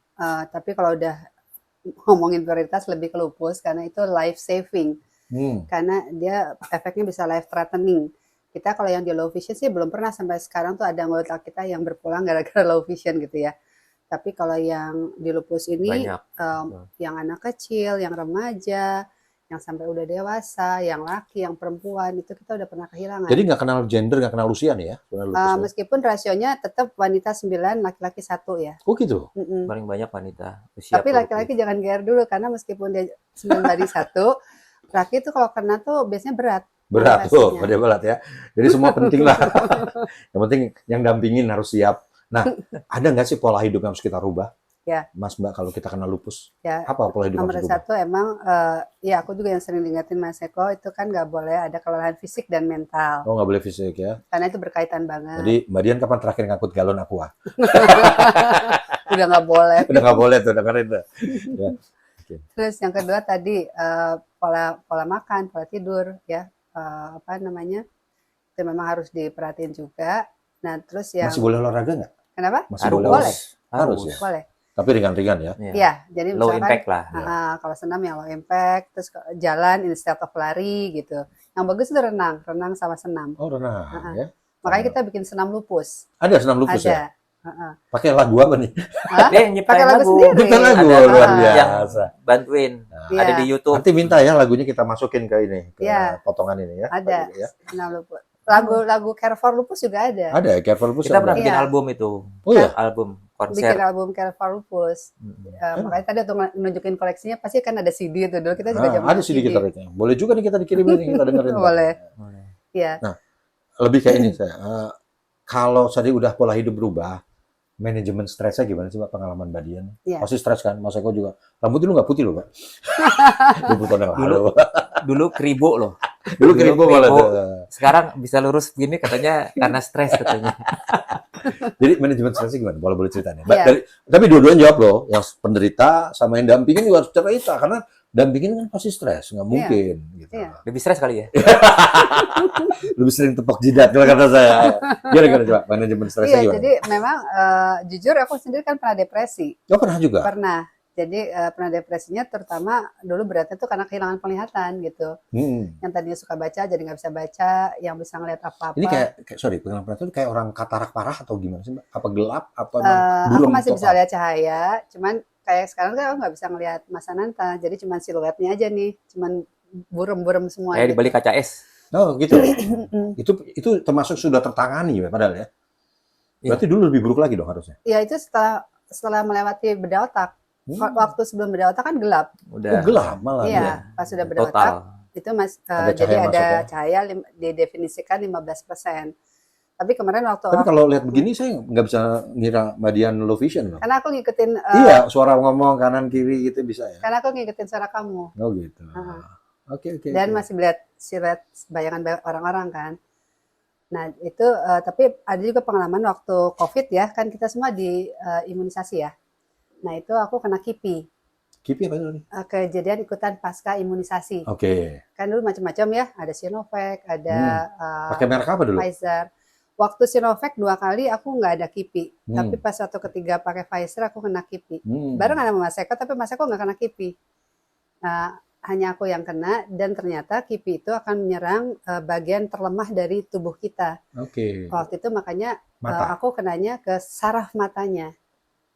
tapi kalau udah ngomongin prioritas lebih ke lupus karena itu life saving. Karena dia efeknya bisa life threatening. Kita kalau yang di low vision sih belum pernah sampai sekarang tuh ada anggota kita yang berpulang gara-gara low vision gitu ya. Tapi kalau yang di lupus ini Banyak. yang anak kecil, yang remaja, yang sampai udah dewasa, yang laki, yang perempuan itu kita udah pernah kehilangan. Jadi nggak kenal gender, nggak kenal usia nih ya? Lupus ya? Meskipun rasionya tetap wanita 9, laki-laki 1 ya. Oh gitu? Paling banyak wanita. Usia Tapi laki-laki jangan GR dulu karena meskipun dia 9 tadi 1, laki itu kalau kena tuh biasanya berat. Berat tuh, Pastinya. pada berat ya. Jadi semua penting lah. Yang penting yang dampingin harus siap. Nah, ada nggak sih pola hidup yang harus kita rubah? Ya. Mas Mbak, kalau kita kena lupus, Ya, apa pola hidup yang nomor harus dirubah? 1 emang ya aku juga yang sering diingetin Mas Eko itu kan nggak boleh ada kelelahan fisik dan mental Oh, nggak boleh fisik ya. karena itu berkaitan banget. Jadi Mbak Dian kapan terakhir ngangkut galon aqua? Udah nggak boleh. Udah nggak boleh tuh, dengerin tuh. Ya. Terus yang kedua tadi pola makan, pola tidur ya apa namanya itu memang harus diperhatiin juga. Nah terus yang Masih boleh olahraga nggak? kenapa? Masih Harus. boleh Boleh. olahraga? Harus ya. Boleh. Tapi ringan-ringan ya. Iya. Iya, jadi Low misalkan impact lah. kalau senam yang low impact, terus jalan instead of lari gitu. Yang bagus itu renang sama senam. Oh, renang ya. Makanya kita bikin senam lupus. Ada senam lupus ya? Ada. Heeh. Pakai lagu apa nih? Hah? Dia yang nyiptain Pakai lagu lagu. sendiri. Kita lagu Ada luar yang biasa. bantuin. Iya. Ada di YouTube. Nanti minta ya lagunya kita masukin ke ini, ke Iya. potongan ini ya. Ada. Ya. Senam lupus. Lagu Care for Lupus juga ada. Ada ya, Careful Lupus. Kita ada. pernah bikin Iya. album itu. Oh ya? Album Bikin konser. album Care for Lupus. Makanya tadi untuk menunjukin koleksinya pasti kan ada CD itu dulu kita juga Nah, zaman ada CD kita rekam. Boleh juga nih kita dikirim ini kita dengerin. Boleh. Boleh. Iya. Lebih kayak ini saya. Kalau tadi udah pola hidup berubah, manajemen stresnya gimana sih Mbak, pengalaman Mbak Dian? Iya. Pasti stres kan? Mas Eko juga. Rambut dulu nggak putih loh Mbak. 20 tahun yang lalu. Dulu kribo loh. Dulu keribu malah kribo. tuh. Sekarang bisa lurus begini katanya karena stres katanya. Jadi manajemen stresnya gimana? Boleh cerita nih. Iya. Tapi dua-duanya jawab loh. Yang penderita sama yang dampingin juga harus cerita. Karena dampingin kan pasti stres. Nggak mungkin. Gitu. Iya. Lebih stres kali ya. Lebih sering tepok jidat kalau kata saya. Gimana coba manajemen stresnya Iya, gimana? jadi memang jujur aku sendiri kan pernah depresi. Oh pernah juga? Pernah. Jadi pernah depresinya terutama dulu beratnya tuh karena kehilangan penglihatan gitu. Yang tadinya suka baca jadi nggak bisa baca, yang bisa ngelihat apa-apa. Ini kayak sorry, penglihatan itu kayak orang katarak parah atau gimana sih Mbak? Apa gelap? Apa Aku buram masih total? bisa lihat cahaya, cuman kayak sekarang kan aku nggak bisa ngelihat Mas Ananta, jadi cuman siluetnya aja nih, cuman burem-burem semua. Kayak di gitu. balik kaca es. Oh gitu. itu termasuk sudah tertangani ya padahal ya. Berarti dulu lebih buruk lagi dong harusnya. Ya itu setelah melewati bedah otak. Waktu sebelum bedah otak kan gelap. Udah Gelap malah. Iya, pas sudah bedah total. otak itu Ada jadi cahaya ada masuk ya? cahaya didefinisikan 15%. Tapi kemarin waktu Tapi kalau lihat begini saya nggak bisa ngira Mbak Dian low vision loh. karena aku ngikutin Iya, suara ngomong kanan kiri gitu bisa ya. karena aku ngikutin suara kamu Oh gitu. Oke. dan masih melihat siluet bayangan orang-orang kan. Nah itu tapi ada juga pengalaman waktu COVID ya kan kita semua di imunisasi ya. Nah itu aku kena KIPI, Kipi apa itu nih? kejadian ikutan pasca imunisasi. Oke. Kan dulu macam-macam ya, ada Sinovac, ada Pakai merek apa dulu? Pfizer. Waktu Sinovac 2 kali aku nggak ada KIPI, tapi pas waktu ketiga pakai Pfizer aku kena KIPI. Bareng sama Mas Eko, tapi Mas Eko nggak kena KIPI. Nah, hanya aku yang kena, dan ternyata KIPI itu akan menyerang bagian terlemah dari tubuh kita. Oke. Waktu itu makanya Mata. aku kenanya ke saraf matanya.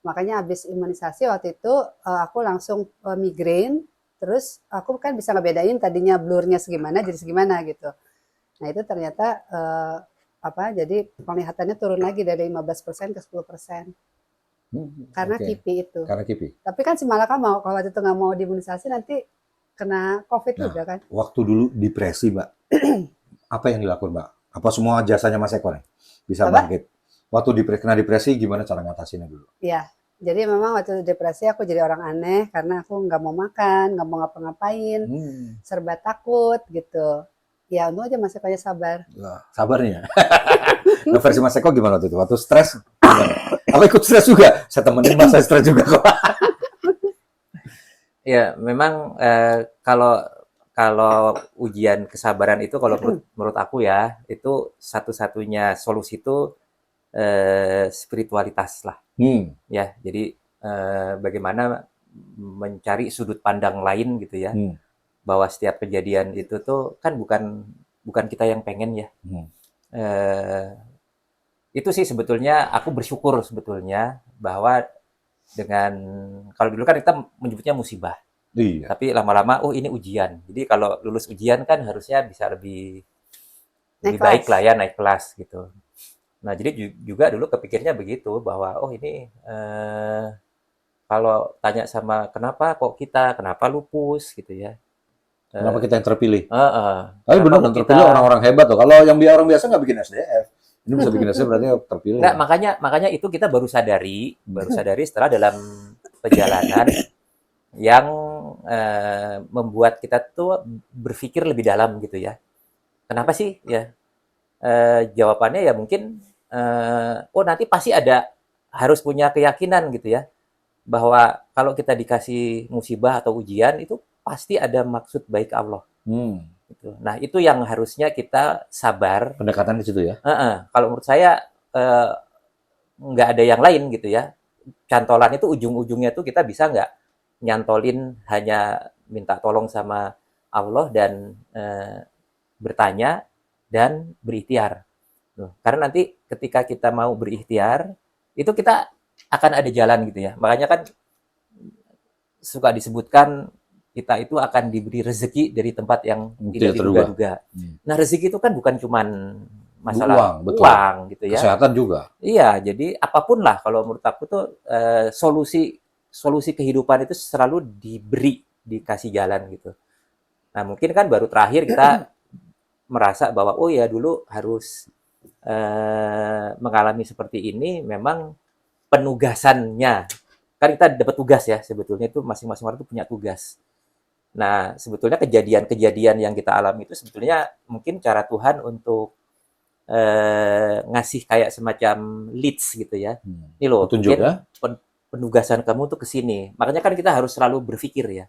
Makanya habis imunisasi waktu itu aku langsung migrain, terus aku kan bisa ngebedain tadinya blurnya segimana jadi segimana gitu. Nah itu ternyata jadi penglihatannya turun lagi dari 15% ke 10%. Karena Oke. KIPI itu. Karena KIPI. Tapi kan si Malaka mau, kalau waktu itu nggak mau diimunisasi nanti kena COVID Nah, juga kan. waktu dulu depresi, Mbak, apa yang dilakukan, Mbak? Apa semua jasanya Mas Eko nih bisa Apa? bangkit? Waktu kena depresi, gimana cara ngatasinnya dulu? Ya, jadi memang waktu depresi aku jadi orang aneh karena aku nggak mau makan, nggak mau ngapa-ngapain, serba takut gitu. Ya untung aja Mas Eko sabar. Wah, sabarnya. Nah, versi Mas Eko gimana waktu itu? Waktu stres, gimana? Apa ikut stres juga? Saya temenin Mas, saya stres juga kok. Ya, memang kalau ujian kesabaran itu kalau menurut aku ya, itu satu-satunya solusi itu spiritualitas lah. Ya, jadi bagaimana mencari sudut pandang lain gitu ya. Bahwa setiap kejadian itu tuh kan bukan kita yang pengen ya. Itu sih sebetulnya aku bersyukur sebetulnya bahwa dengan kalau dulu kan kita menyebutnya musibah. Iya. Tapi lama-lama ini ujian. Jadi kalau lulus ujian kan harusnya bisa lebih baik lah ya, naik kelas gitu. Nah, jadi juga dulu kepikirnya begitu bahwa ini kalau tanya sama kenapa lupus gitu ya. Kenapa kita yang terpilih? Tapi benar kan terpilih orang-orang hebat tuh. Kalau yang orang biasa nggak bikin SDF. Ini bisa bikin SDF berarti terpilih. Nggak, makanya itu kita baru sadari setelah dalam perjalanan yang membuat kita tuh berpikir lebih dalam gitu ya. Kenapa sih ya? Jawabannya ya mungkin nanti pasti harus punya keyakinan gitu ya bahwa kalau kita dikasih musibah atau ujian itu pasti ada maksud baik Allah. Gitu. Nah itu yang harusnya kita sabar. Pendekatan di situ ya. Kalau menurut saya nggak ada yang lain gitu ya. Cantolan itu ujung-ujungnya tuh kita bisa nggak nyantolin hanya minta tolong sama Allah dan bertanya dan berikhtiar. Karena nanti ketika kita mau berikhtiar, itu kita akan ada jalan gitu ya. Makanya kan suka disebutkan kita itu akan diberi rezeki dari tempat yang tidak diduga-duga. Nah, rezeki itu kan bukan cuman masalah uang gitu ya. Kesehatan juga. Iya, jadi apapun lah kalau menurut aku tuh solusi kehidupan itu selalu dikasih jalan gitu. Nah, mungkin kan baru terakhir kita merasa bahwa dulu harus mengalami seperti ini memang penugasannya. Kan kita dapat tugas ya, sebetulnya itu masing-masing orang itu punya tugas. Nah, sebetulnya kejadian-kejadian yang kita alami itu sebetulnya mungkin cara Tuhan untuk ngasih kayak semacam leads gitu ya. Ini loh, petunjuk ya. Penugasan kamu tuh ke sini. Makanya kan kita harus selalu berpikir ya.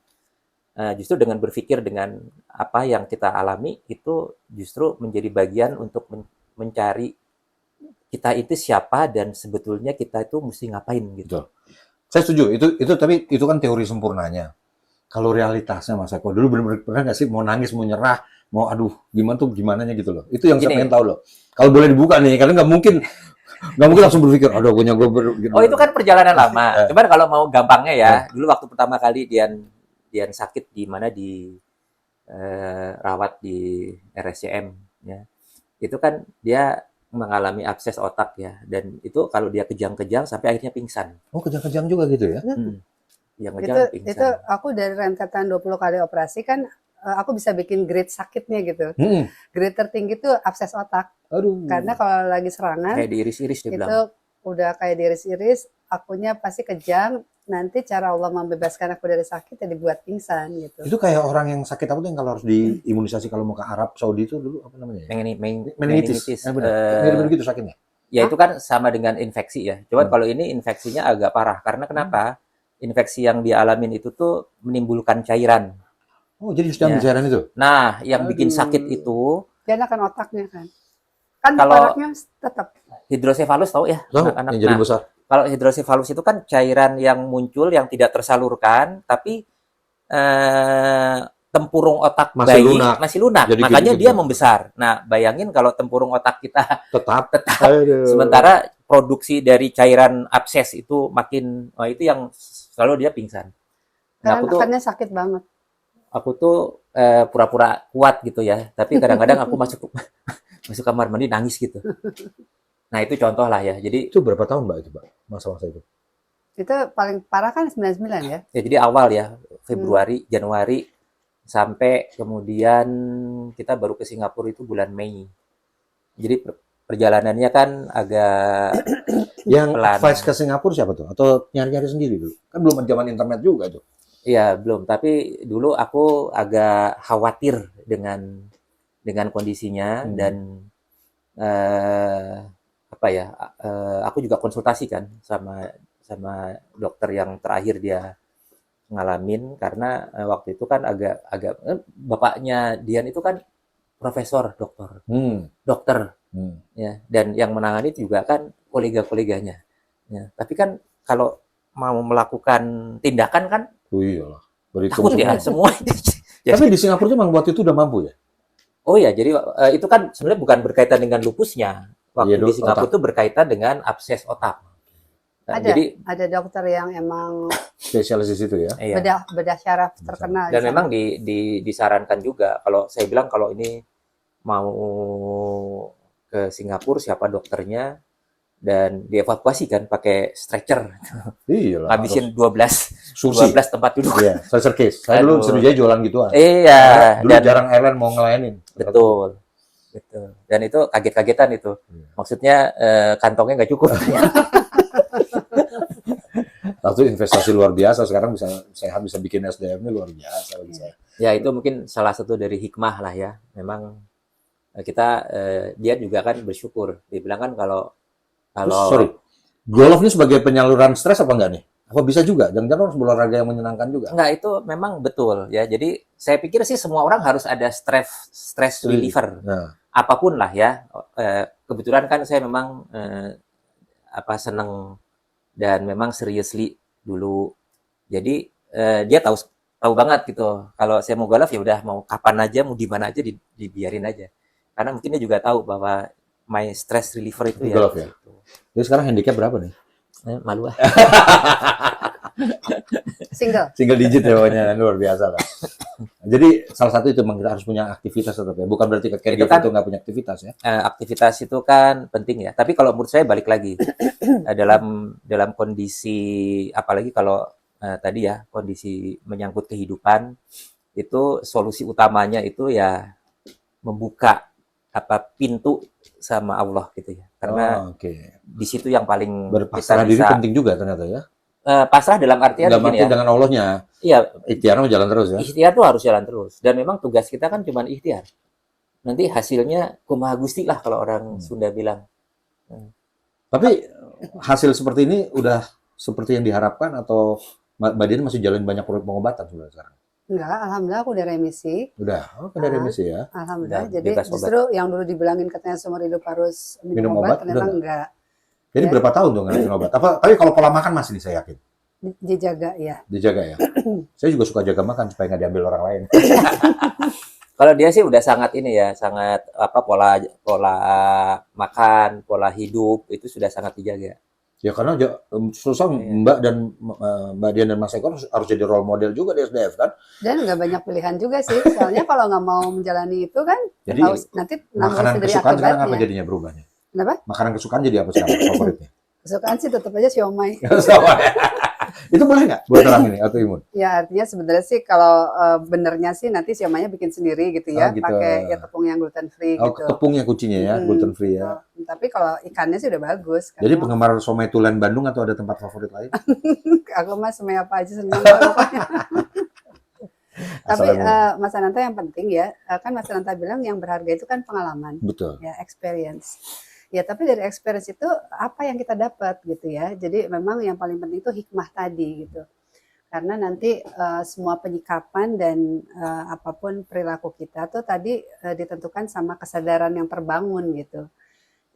Justru dengan berpikir dengan apa yang kita alami itu justru menjadi bagian untuk mencari kita itu siapa dan sebetulnya kita itu mesti ngapain gitu. Betul. Saya setuju. Tapi itu kan teori sempurnanya. Kalau realitasnya Mas Eko dulu benar-benar pernah nggak sih mau nangis, mau nyerah, mau gimananya gitu loh. Itu yang saya pengen tahu loh. Kalau boleh dibuka nih, karena nggak mungkin langsung berpikir, aduh punya gue itu kan perjalanan lama. Cuman kalau mau gampangnya ya, dulu waktu pertama kali Dian sakit di mana rawat di RSCM ya. Itu kan dia mengalami abses otak ya, dan itu kalau dia kejang-kejang sampai akhirnya pingsan. Oh, kejang-kejang juga gitu ya? Itu aku dari rentetan 20 kali operasi kan aku bisa bikin grade sakitnya gitu. Grade tertinggi tuh abses otak. Aduh. Karena kalau lagi serangan kayak diiris-iris dia bilang. Itu udah kayak diiris-iris, akunya pasti kejang. Nanti cara Allah membebaskan aku dari sakit ya dibuat pingsan gitu. Itu kayak orang yang sakit apa tuh yang kalau harus diimunisasi kalau mau ke Arab Saudi itu dulu apa namanya? Meningitis. Benar gitu sakitnya. Ya itu kan sama dengan infeksi ya. Cuman kalau ini infeksinya agak parah karena kenapa? Infeksi yang dialamin itu tuh menimbulkan cairan. Oh, jadi sudah cairan itu? Nah, yang bikin sakit itu dia kan otaknya kan. Kan kalau anaknya tetap hidrosefalus tahu ya anak-anak. Yang jadi besar. Kalau hidrosefalus itu kan cairan yang muncul yang tidak tersalurkan, tapi tempurung otak Masih bayi lunak. masih lunak, Jadi makanya gitu-gitu. dia membesar. Nah, bayangin kalau tempurung otak kita Tetap. tetap, Aduh. sementara produksi dari cairan abses itu makin, itu yang selalu dia pingsan. Nah, Karena nekannya sakit banget. aku tuh pura-pura kuat gitu ya, tapi kadang-kadang aku masuk masuk kamar mandi nangis gitu. Nah, itu contoh lah ya. Jadi Itu berapa tahun Mbak itu Mbak? Masa-masa itu? Itu paling parah kan 99 ya? jadi awal ya, Februari, Januari, sampai kemudian kita baru ke Singapura itu bulan Mei. Jadi perjalanannya kan agak Yang pelan. advice ke Singapura siapa tuh? Atau nyari-nyari sendiri dulu? Kan belum zaman internet juga tuh. Iya, belum. Tapi dulu aku agak khawatir dengan kondisinya dan apa ya? Aku juga konsultasi kan sama dokter yang terakhir dia ngalamin karena waktu itu kan agak bapaknya Dian itu kan profesor dokter ya, dan yang menangani juga kan kolega-koleganya ya. Tapi kan kalau mau melakukan tindakan kan Oh iyalah. Berhitung takut ya semua. semua. Tapi di Singapura memang waktu itu udah mampu ya? Oh ya, jadi itu kan sebenarnya bukan berkaitan dengan lupusnya. Waktu Iya, di Singapura otak. itu berkaitan dengan abses otak. Jadi Ada dokter yang emang Spesialis di situ ya? iya. bedah syaraf terkenal Dan di sana. memang disarankan juga kalau saya bilang kalau ini mau ke Singapura siapa dokternya dan dievakuasi kan pakai stretcher. Iyalah. Habisin 12 Susi. tempat duduk. Iya, stretcher case. Saya dulu Aduh. Sriwijaya jualan gituan. Iya, Dulu dan jarang airline mau ngelayanin. betul. Betul. Dan itu kaget-kagetan itu. Maksudnya kantongnya nggak cukup. Waktu investasi luar biasa, sekarang bisa bikin SDM-nya luar biasa bagi saya. Ya itu mungkin salah satu dari hikmah lah ya. Memang kita dia juga kan bersyukur. Dia bilang kan kalau Sorry, golf ini sebagai penyaluran stres apa enggak nih? Apa bisa juga? Jangan-jangan harus berolahraga yang menyenangkan juga? enggak, itu memang betul ya. Jadi saya pikir sih semua orang harus ada stress reliever. Nah, Apapun lah ya. Kebetulan kan saya memang seneng dan memang seriously dulu. Jadi dia tahu banget gitu. Kalau saya mau golf ya udah mau kapan aja, mau di mana aja dibiarin aja. Karena mungkin dia juga tahu bahwa my stress reliever itu ya. golf ya. Jadi sekarang handicap berapa nih? Malu ah. Single. Digit ya pokoknya, luar biasa lah. Jadi salah satu itu memang kita harus punya aktivitas tetap ya. Bukan berarti ke caregiver itu nggak punya aktivitas ya. Aktivitas itu kan penting ya. Tapi kalau menurut saya balik lagi dalam kondisi apalagi kalau tadi ya kondisi menyangkut kehidupan itu solusi utamanya itu ya membuka pintu sama Allah gitu ya. Karena di situ yang paling berpasrah diri penting juga ternyata ya. Pasrah dalam artian begini ya. Dengan Allahnya. Iya. Ikhtiarnya jalan terus ya. Ikhtiar tuh harus jalan terus. Dan memang tugas kita kan cuma ikhtiar. Nanti hasilnya kumaha Gusti lah kalau orang Sunda bilang. Tapi hasil seperti ini udah seperti yang diharapkan atau Mbak Dian masih jalan banyak pengobatan sekarang? Enggak, alhamdulillah aku udah remisi. Udah remisi ya. Alhamdulillah. Udah, Jadi justru yang dulu dibilangin katanya seumur hidup harus minum obat ternyata enggak. Jadi berapa tahun dong ngelakuin obat? Tapi kalau pola makan masih nih saya yakin. Dijaga ya. Dijaga ya. Saya juga suka jaga makan supaya nggak diambil orang lain. Kalau dia sih udah sangat ini ya, sangat pola makan, pola hidup itu sudah sangat dijaga. Ya karena susah Mbak Dian dan Mas Eko harus jadi role model juga di SDF kan. Dan nggak banyak pilihan juga sih. Soalnya kalau nggak mau menjalani itu kan, jadi nanti makanan kesukaan sekarang apa jadinya berubahnya? Kenapa? Makanan kesukaan jadi apa sekarang favoritnya? Kesukaan sih tetap aja siomay. Itu boleh nggak buat orang ini autoimun? Ya artinya sebenarnya sih kalau benernya sih nanti siomaynya bikin sendiri gitu ya, gitu. pakai ya tepung yang gluten free gitu. Tepungnya kuncinya ya, gluten free ya. Tapi kalau ikannya sih udah bagus. Jadi penggemar somai tulen Bandung atau ada tempat favorit lain? Aku mah somai apa aja senang. Tapi Mas Ananta yang penting ya, kan Mas Ananta bilang yang berharga itu kan pengalaman. Betul. Ya, experience. Ya, tapi dari experience itu apa yang kita dapat gitu ya. Jadi memang yang paling penting itu hikmah tadi gitu. Karena nanti semua penyikapan dan apapun perilaku kita tuh tadi ditentukan sama kesadaran yang terbangun gitu.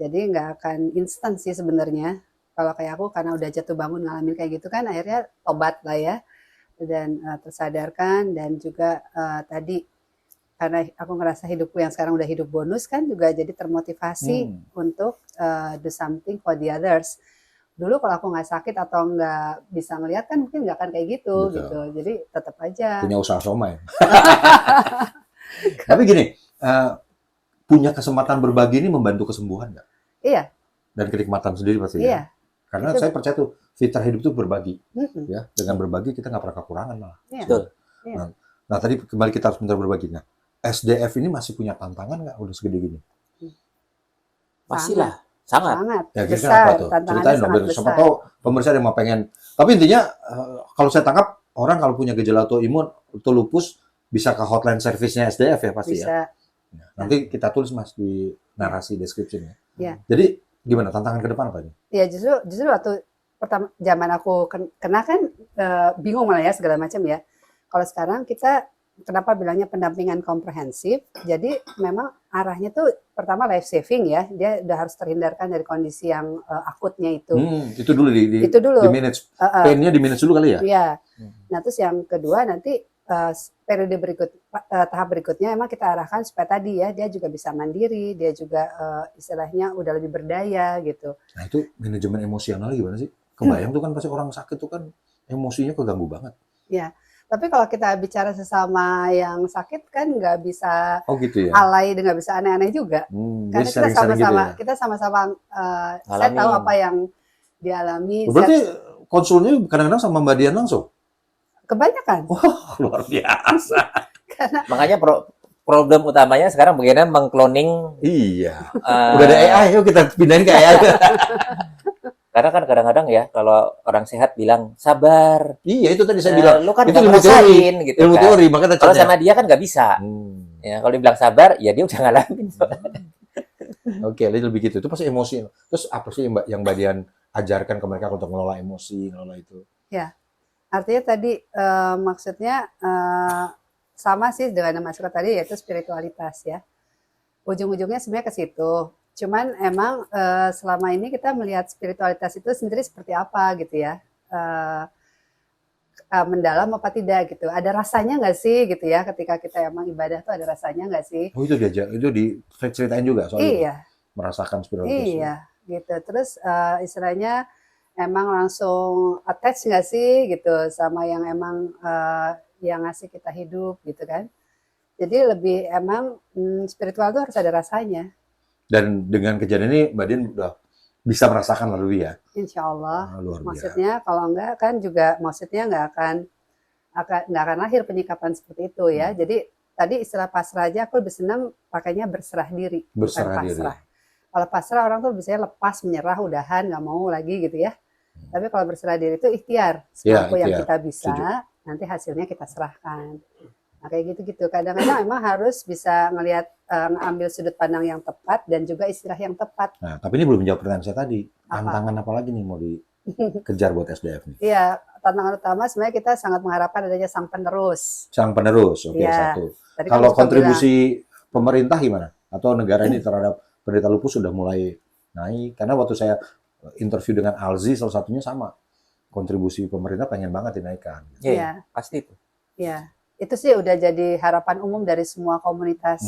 Jadi nggak akan instan sih sebenarnya. Kalau kayak aku karena udah jatuh bangun ngalamin kayak gitu kan akhirnya tobat lah ya. dan tersadarkan, dan juga tadi karena aku ngerasa hidupku yang sekarang udah hidup bonus kan, juga jadi termotivasi untuk do something for the others. Dulu kalau aku nggak sakit atau nggak bisa ngelihat kan mungkin nggak akan kayak gitu. Betul. Gitu. Jadi tetap aja. Punya usaha somai. Tapi gini, punya kesempatan berbagi ini membantu kesembuhan nggak? Iya. Dan kenikmatan sendiri pasti Iya. ya. Karena Itu, saya percaya tuh fitrah hidup itu berbagi. Ya, dengan berbagi kita nggak pernah kekurangan malah. Iya. Betul. Iya. Nah, tadi kembali kita harus minta berbagi. Nah, SDF ini masih punya tantangan nggak udah segede gini? Pasti lah, sangat. Sangat Ya, kira-kira besar. apa tuh? Tantangannya Ceritain dong, sangat biar siapa besar. tahu pemirsa ada yang mau pengen. Tapi intinya, kalau saya tangkap, orang kalau punya gejala autoimun atau lupus, bisa ke hotline service-nya SDF ya pasti ya. Bisa. Nah, nanti kita tulis Mas di narasi description-nya. Ya. Jadi gimana tantangan ke depan apa ini? Ya justru waktu pertama zaman aku kena kan bingung malah ya segala macam ya. Kalau sekarang kita kenapa bilangnya pendampingan komprehensif? Jadi memang arahnya tuh pertama life saving ya. Dia udah harus terhindarkan dari kondisi yang akutnya itu. Itu dulu Itu dulu. di manage. Pain-nya di manage dulu kali ya? Iya. Nah terus yang kedua nanti periode tahap berikutnya emang kita arahkan supaya tadi ya dia juga bisa mandiri, dia juga istilahnya udah lebih berdaya gitu. Nah itu manajemen emosional gimana sih? Kebayang tuh kan pasti orang sakit tuh kan emosinya keganggu banget. Ya, tapi kalau kita bicara sesama yang sakit kan nggak bisa gitu ya? alay dan nggak bisa aneh-aneh juga. Karena kita sama-sama gitu ya? Kita sama-sama saya tahu apa yang dialami. Berarti konsulnya kadang-kadang sama Mbak Dian langsung? Kebanyakan. Wah, luar biasa. Makanya problem utamanya sekarang bagaimana mengcloning. Iya. Udah ada AI, yuk kita pindahin ke AI. Karena kan kadang-kadang ya kalau orang sehat bilang sabar. Iya, itu tadi saya bilang. Lu kan itu udah ngerasain gitu ilmu kan. teori, makanya Kalau sama dia kan nggak bisa. Ya, kalau dibilang sabar, ya dia udah ngalamin. Oke, lebih gitu. Itu pasti emosi. Terus apa sih yang Mbak Dian ajarkan ke mereka untuk mengelola emosi, mengelola itu? Ya, artinya tadi maksudnya sama sih dengan yang masuk tadi yaitu spiritualitas ya. Ujung-ujungnya sebenarnya ke situ. Cuman emang selama ini kita melihat spiritualitas itu sendiri seperti apa gitu ya. Mendalam apa tidak gitu. Ada rasanya nggak sih gitu ya ketika kita emang ibadah tuh ada rasanya nggak sih? Oh itu diajar, itu diceritain juga soal Iya. itu? Merasakan spiritualitas. Iya, gitu. Terus istilahnya emang langsung attach nggak sih gitu sama yang emang yang ngasih kita hidup gitu kan. Jadi lebih emang spiritual tuh harus ada rasanya. Dan dengan kejadian ini Mbak Dian udah bisa merasakan lalu ya? Insya Allah. Luar biasa. Maksudnya kalau enggak kan juga maksudnya nggak akan lahir penyikapan seperti itu ya. Jadi tadi istilah pasrah aja aku lebih senang pakainya berserah diri. Berserah diri. Kalau pasrah orang tuh biasanya lepas, menyerah, udahan, nggak mau lagi gitu ya. Tapi kalau berserah diri itu ikhtiar. Semampu yang kita bisa, nanti hasilnya kita serahkan. Nah kayak gitu-gitu. Kadang-kadang memang harus bisa ngelihat, ngambil sudut pandang yang tepat dan juga istilah yang tepat. Nah, tapi ini belum menjawab pertanyaan saya tadi. Tantangan apa lagi nih mau dikejar buat SDF nih? Iya, tantangan utama sebenarnya kita sangat mengharapkan adanya sang penerus. Sang penerus, oke, satu. Kalau kontribusi pemerintah gimana? Atau negara ini terhadap penderita lupus sudah mulai naik? Karena waktu saya interview dengan Alzi, salah satunya sama. Kontribusi pemerintah pengen banget dinaikkan. Iya, pasti itu. Iya, itu sih udah jadi harapan umum dari semua komunitas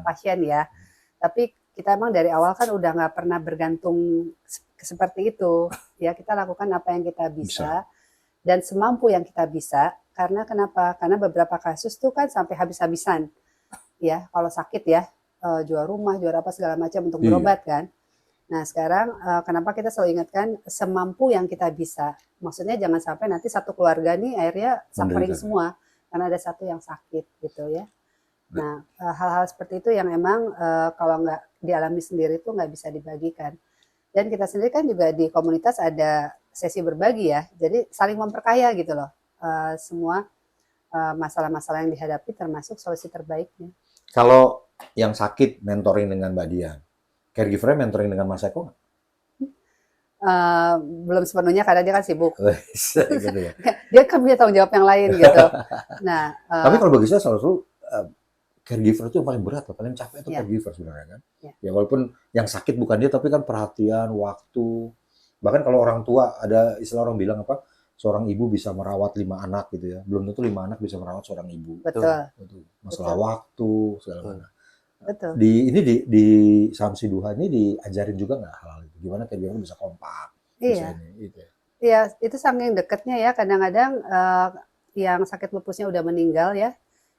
pasien ya. Tapi kita emang dari awal kan udah nggak pernah bergantung seperti itu. Ya kita lakukan apa yang kita bisa. Dan semampu yang kita bisa. Karena kenapa? Karena beberapa kasus tuh kan sampai habis-habisan. Ya, kalau sakit ya, jual rumah, jual apa segala macam untuk berobat kan. Nah sekarang kenapa kita selalu ingatkan semampu yang kita bisa. Maksudnya jangan sampai nanti satu keluarga nih akhirnya suffering semua. Karena ada satu yang sakit gitu ya. Nah hal-hal seperti itu yang emang kalau nggak dialami sendiri itu nggak bisa dibagikan. Dan kita sendiri kan juga di komunitas ada sesi berbagi ya. Jadi saling memperkaya gitu loh. Semua masalah-masalah yang dihadapi termasuk solusi terbaiknya. Kalau yang sakit mentoring dengan Mbak Dian, caregiver mentoring dengan Mas Eko nggak? Belum sepenuhnya karena dia kan sibuk. Gitu ya. Dia kan punya tanggung jawab yang lain gitu. Nah, tapi kalau bagi saya selalu caregiver itu yang paling berat, paling capek itu caregiver sebenarnya kan. Ya walaupun yang sakit bukan dia, tapi kan perhatian, waktu. Bahkan kalau orang tua ada istilah orang bilang apa? seorang ibu bisa merawat 5 anak gitu ya. Belum tentu 5 anak bisa merawat seorang ibu. Betul, Itu masalah betul, waktu segala Betul. macam. betul. Di Samsi Duha ini diajarin juga nggak hal itu? Gimana kayak gimana bisa kompak, bisa Iya, ini, itu ya. iya, itu saking dekatnya ya. Kadang-kadang yang sakit lupusnya udah meninggal ya,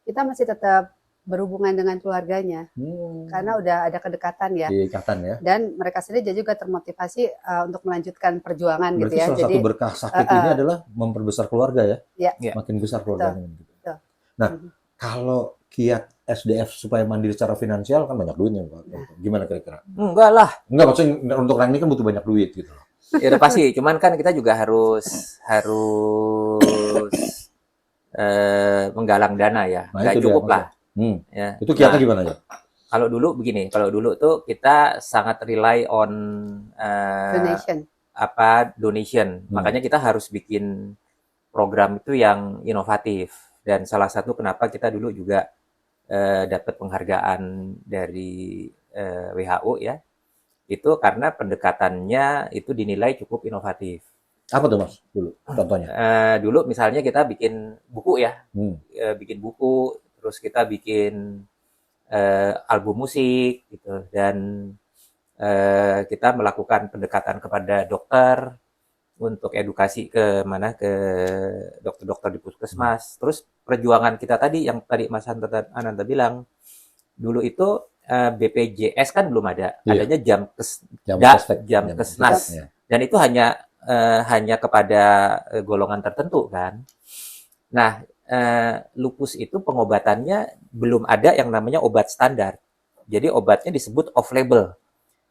kita masih tetap berhubungan dengan keluarganya karena udah ada kedekatan ya. Ikatan ya. Dan mereka sendiri juga termotivasi untuk melanjutkan perjuangan gitu Berarti ya. salah Jadi, satu berkah sakit ini adalah memperbesar keluarga ya. ya, Ya. Makin besar betul, keluarganya gitu. betul. Nah, Mhm. kalau kiat SDF supaya mandiri secara finansial kan banyak duitnya, Pak. Gimana kira-kira? Enggak lah, Enggak, maksudnya untuk orang ini kan butuh banyak duit gitu loh. ya udah pasti. Cuman kan kita juga harus menggalang dana ya. Nah, Nggak itu dia cukup maksudnya. lah. Ya. Itu kiatnya Nah, gimana ya? kalau dulu tuh kita sangat rely on Donation. donation. Makanya kita harus bikin program itu yang inovatif. Dan salah satu kenapa kita dulu juga dapat penghargaan dari WHO ya, itu karena pendekatannya itu dinilai cukup inovatif. Apa tuh Mas dulu contohnya? Dulu misalnya kita bikin buku ya, bikin buku, terus kita bikin album musik gitu, dan kita melakukan pendekatan kepada dokter untuk edukasi ke dokter-dokter di puskesmas. Terus perjuangan kita tadi yang tadi Mas Ananta bilang, dulu itu BPJS kan belum ada, adanya Jamkesnas, ya. dan itu hanya kepada golongan tertentu kan. Nah, lupus itu pengobatannya belum ada yang namanya obat standar. Jadi obatnya disebut off-label.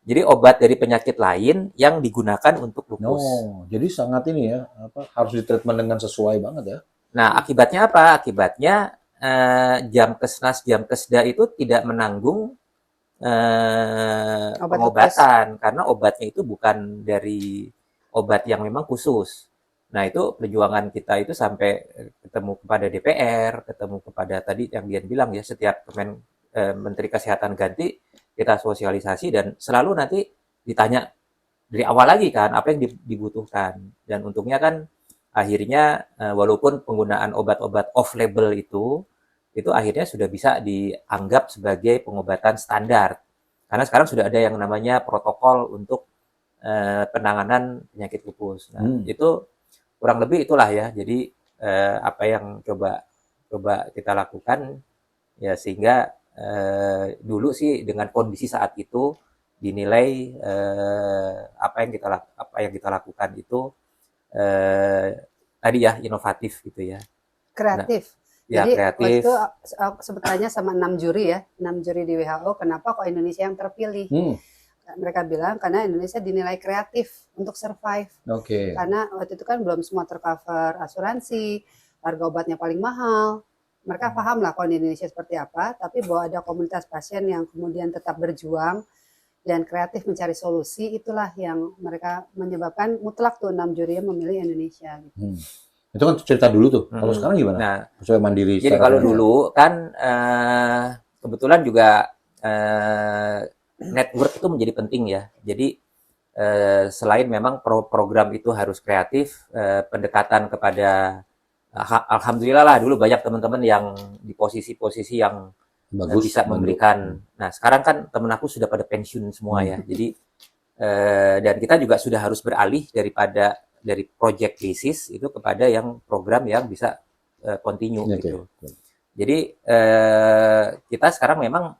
Jadi obat dari penyakit lain yang digunakan untuk lupus. Jadi sangat ini ya, harus ditreatment dengan sesuai banget ya. Nah, akibatnya apa? Akibatnya Jamkesnas, Jamkesda itu tidak menanggung pengobatan karena obatnya itu bukan dari obat yang memang khusus. Nah, itu perjuangan kita itu sampai ketemu kepada DPR, ketemu kepada tadi yang Dian bilang ya, setiap Menteri Kesehatan ganti, kita sosialisasi dan selalu nanti ditanya dari awal lagi kan, apa yang dibutuhkan. Dan untungnya kan akhirnya walaupun penggunaan obat-obat off-label itu akhirnya sudah bisa dianggap sebagai pengobatan standar. Karena sekarang sudah ada yang namanya protokol untuk penanganan penyakit lupus. Nah, itu kurang lebih itulah ya. Jadi apa yang coba kita lakukan ya, sehingga dulu sih dengan kondisi saat itu dinilai apa yang kita lakukan itu tadi ya inovatif gitu ya. Kreatif. Ya, jadi kreatif. Waktu itu aku sebetulnya sama 6 juri ya, 6 juri di WHO. Kenapa kok Indonesia yang terpilih? Mereka bilang karena Indonesia dinilai kreatif untuk survive. Karena waktu itu kan belum semua tercover asuransi, harga obatnya paling mahal. Mereka paham lah kondisi Indonesia seperti apa, tapi bahwa ada komunitas pasien yang kemudian tetap berjuang dan kreatif mencari solusi, itulah yang mereka menyebabkan mutlak tuh 6 juri yang memilih Indonesia. Gitu. Itu kan cerita dulu tuh. Kalau sekarang gimana? Nah, supaya mandiri. Jadi kalau dulu kan kebetulan juga network itu menjadi penting ya. Jadi selain memang program itu harus kreatif, pendekatan kepada alhamdulillah lah dulu banyak teman-teman yang di posisi-posisi yang bagus bisa memberikan. Nah, sekarang kan temen aku sudah pada pensiun semua ya. Jadi dan kita juga sudah harus beralih dari project basis itu kepada yang program yang bisa continue gitu. Jadi kita sekarang memang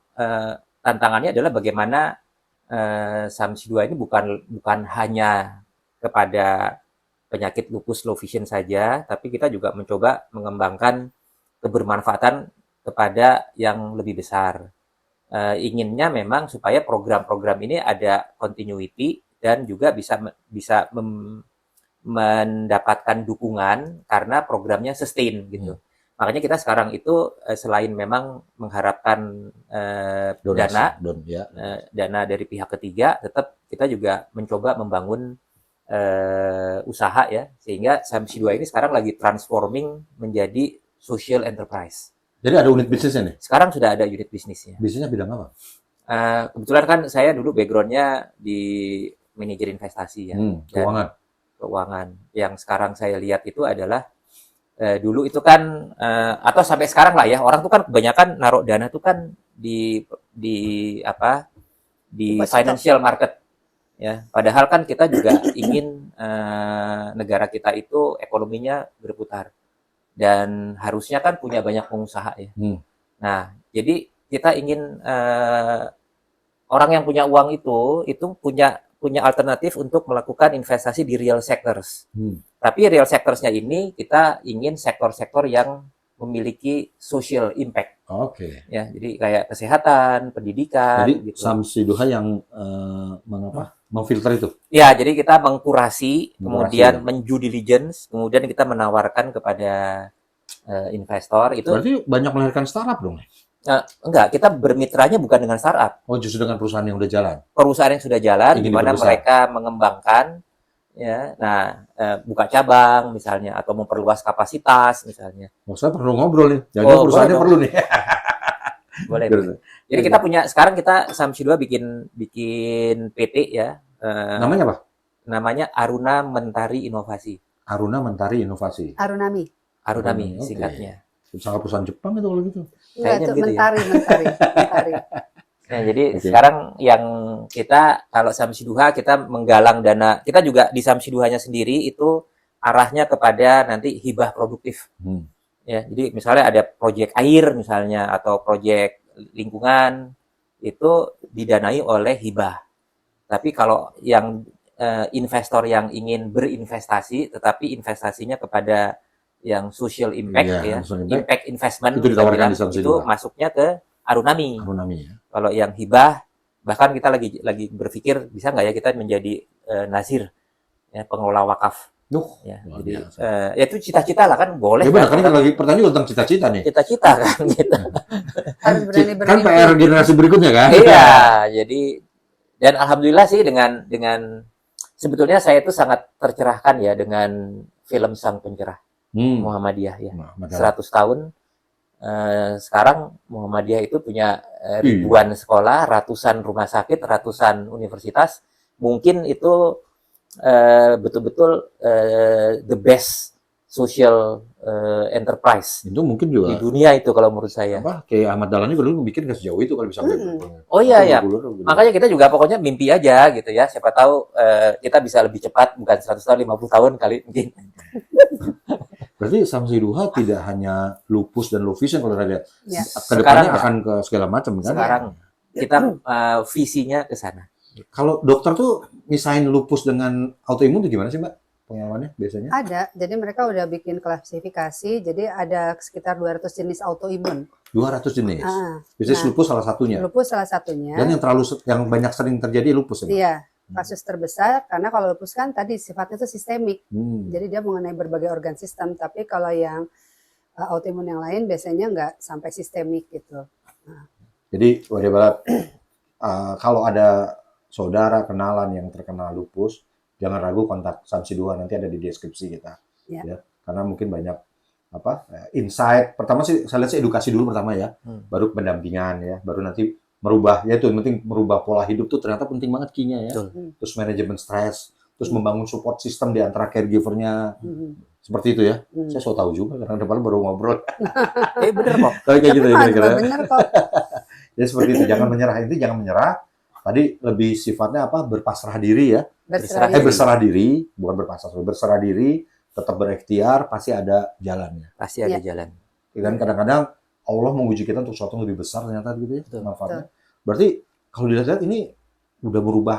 tantangannya adalah bagaimana Samsi 2 ini bukan hanya kepada penyakit lupus low vision saja, tapi kita juga mencoba mengembangkan kebermanfaatan kepada yang lebih besar. Inginnya memang supaya program-program ini ada continuity dan juga bisa mendapatkan dukungan karena programnya sustain gitu. Makanya kita sekarang itu selain memang mengharapkan dana dari pihak ketiga, tetap kita juga mencoba membangun usaha ya, sehingga Samsi 2 ini sekarang lagi transforming menjadi social enterprise. Jadi ada unit bisnisnya nih? Sekarang sudah ada unit bisnisnya. Bisnisnya bidang apa? Kebetulan kan saya dulu background-nya di manajer investasi ya. Keuangan? keuangan. Yang sekarang saya lihat itu adalah dulu itu kan atau sampai sekarang lah ya, orang tuh kan kebanyakan naruh dana tuh kan di apa di Deposito. financial market ya. Padahal kan kita juga ingin negara kita itu ekonominya berputar dan harusnya kan punya banyak pengusaha ya. Nah, jadi kita ingin orang yang punya uang itu punya alternatif untuk melakukan investasi di real sectors. Tapi real sectors-nya ini kita ingin sektor-sektor yang memiliki social impact. Oke. Ya, jadi kayak kesehatan, pendidikan, Jadi gitu. Samsi Duha yang memfilter itu. Ya, jadi kita mengkurasi, kemudian ya. men-due diligence, kemudian kita menawarkan kepada investor itu. Berarti banyak melahirkan startup dong? Enggak, kita bermitranya bukan dengan startup. Oh, justru dengan perusahaan yang udah jalan. Perusahaan yang sudah jalan, di Ingin mana diperbesar. mereka mengembangkan, ya, nah buka cabang misalnya atau memperluas kapasitas misalnya. Oh, saya perlu ngobrol nih. Jadi Oh, perusahaannya boleh perlu nih. Boleh. Terus. boleh. Jadi kita punya sekarang kita Samsi 2 bikin PT ya. Namanya apa? Namanya Aruna Mentari Inovasi. Aruna Mentari Inovasi. Arunami. Arunami Oke. singkatnya. Sangat perusahaan Jepang itu kalau gitu. Enggak, Kayaknya itu begitu ya. mentari. Nah, jadi Oke. sekarang yang kita kalau Samsi Duha kita menggalang dana, kita juga di Samsi Duhanya sendiri itu arahnya kepada nanti hibah produktif. Ya, jadi misalnya ada proyek air misalnya atau proyek lingkungan itu didanai oleh hibah. Tapi kalau yang investor yang ingin berinvestasi tetapi investasinya kepada yang social impact Iya, ya, social impact. impact investment Itu ditawarkan kita bilang, di Samsi itu Duha. masuknya ke Arunami. Arunami ya. Kalau yang hibah, bahkan kita lagi berpikir bisa nggak ya kita menjadi nazir, ya, pengelola wakaf. Ya, luar jadi biasa. ya itu cita-cita lah kan boleh. Ya benar, kan kita lagi pertanyaan tentang cita-cita nih. Cita-cita kan gitu. Harus berani Kan PR generasi berikutnya kan? Iya, jadi dan alhamdulillah sih dengan sebetulnya saya itu sangat tercerahkan ya dengan film Sang Pencerah Muhammadiyah ya. Nah, maka- 100 tahun sekarang Muhammadiyah itu punya ribuan sekolah, ratusan rumah sakit, ratusan universitas. Mungkin itu betul-betul the best social enterprise Itu mungkin di juga dunia itu kalau menurut saya. apa kayak Ahmad Dahlan dulu bikin nggak sejauh itu kalau bisa. Oh iya ya. Makanya kita juga pokoknya mimpi aja gitu ya. Siapa tahu kita bisa lebih cepat, bukan 100 tahun, 50 tahun kali mungkin. Berarti Samsi Duha tidak hanya lupus dan low vision kalau saya lihat. Ya. Kedepannya Sekarang akan ke segala macam kan. Sekarang kita visinya ke sana. Kalau dokter tuh misahin lupus dengan autoimun itu gimana sih Mbak? Pengalamannya biasanya? Ada, jadi mereka udah bikin klasifikasi, jadi ada sekitar 200 jenis autoimun. 200 jenis. Biasanya Nah, lupus salah satunya. lupus salah satunya. Dan yang banyak sering terjadi lupus ya. Mbak? Iya, kasus terbesar karena kalau lupus kan tadi sifatnya itu sistemik. Jadi dia mengenai berbagai organ sistem, tapi kalau yang autoimun yang lain biasanya nggak sampai sistemik gitu. Jadi Wadia Barat, kalau ada saudara kenalan yang terkena lupus, jangan ragu kontak Samsi Duha, nanti ada di deskripsi kita. Ya. Karena mungkin banyak insight. Pertama sih saya lihat sih edukasi dulu pertama ya, baru pendampingan ya, baru nanti merubah ya itu yang penting merubah pola hidup tuh ternyata penting banget key-nya ya. Terus manajemen stres, terus membangun support system di antara caregiver-nya. Seperti itu ya. Saya so tahu juga karena depan baru ngobrol. Bener kok. Kayak gitu ya kira-kira. Bener kok. Ya seperti itu, jangan menyerah. Itu jangan menyerah. Tadi lebih sifatnya apa? Berpasrah diri ya. Berserah diri, bukan berpasrah, berserah diri, tetap berikhtiar, pasti ada jalannya. Pasti ada jalan. Dan kadang-kadang Allah menguji kita untuk sesuatu yang lebih besar ternyata gitu ya, manfaatnya. Berarti kalau dilihat ini udah berubah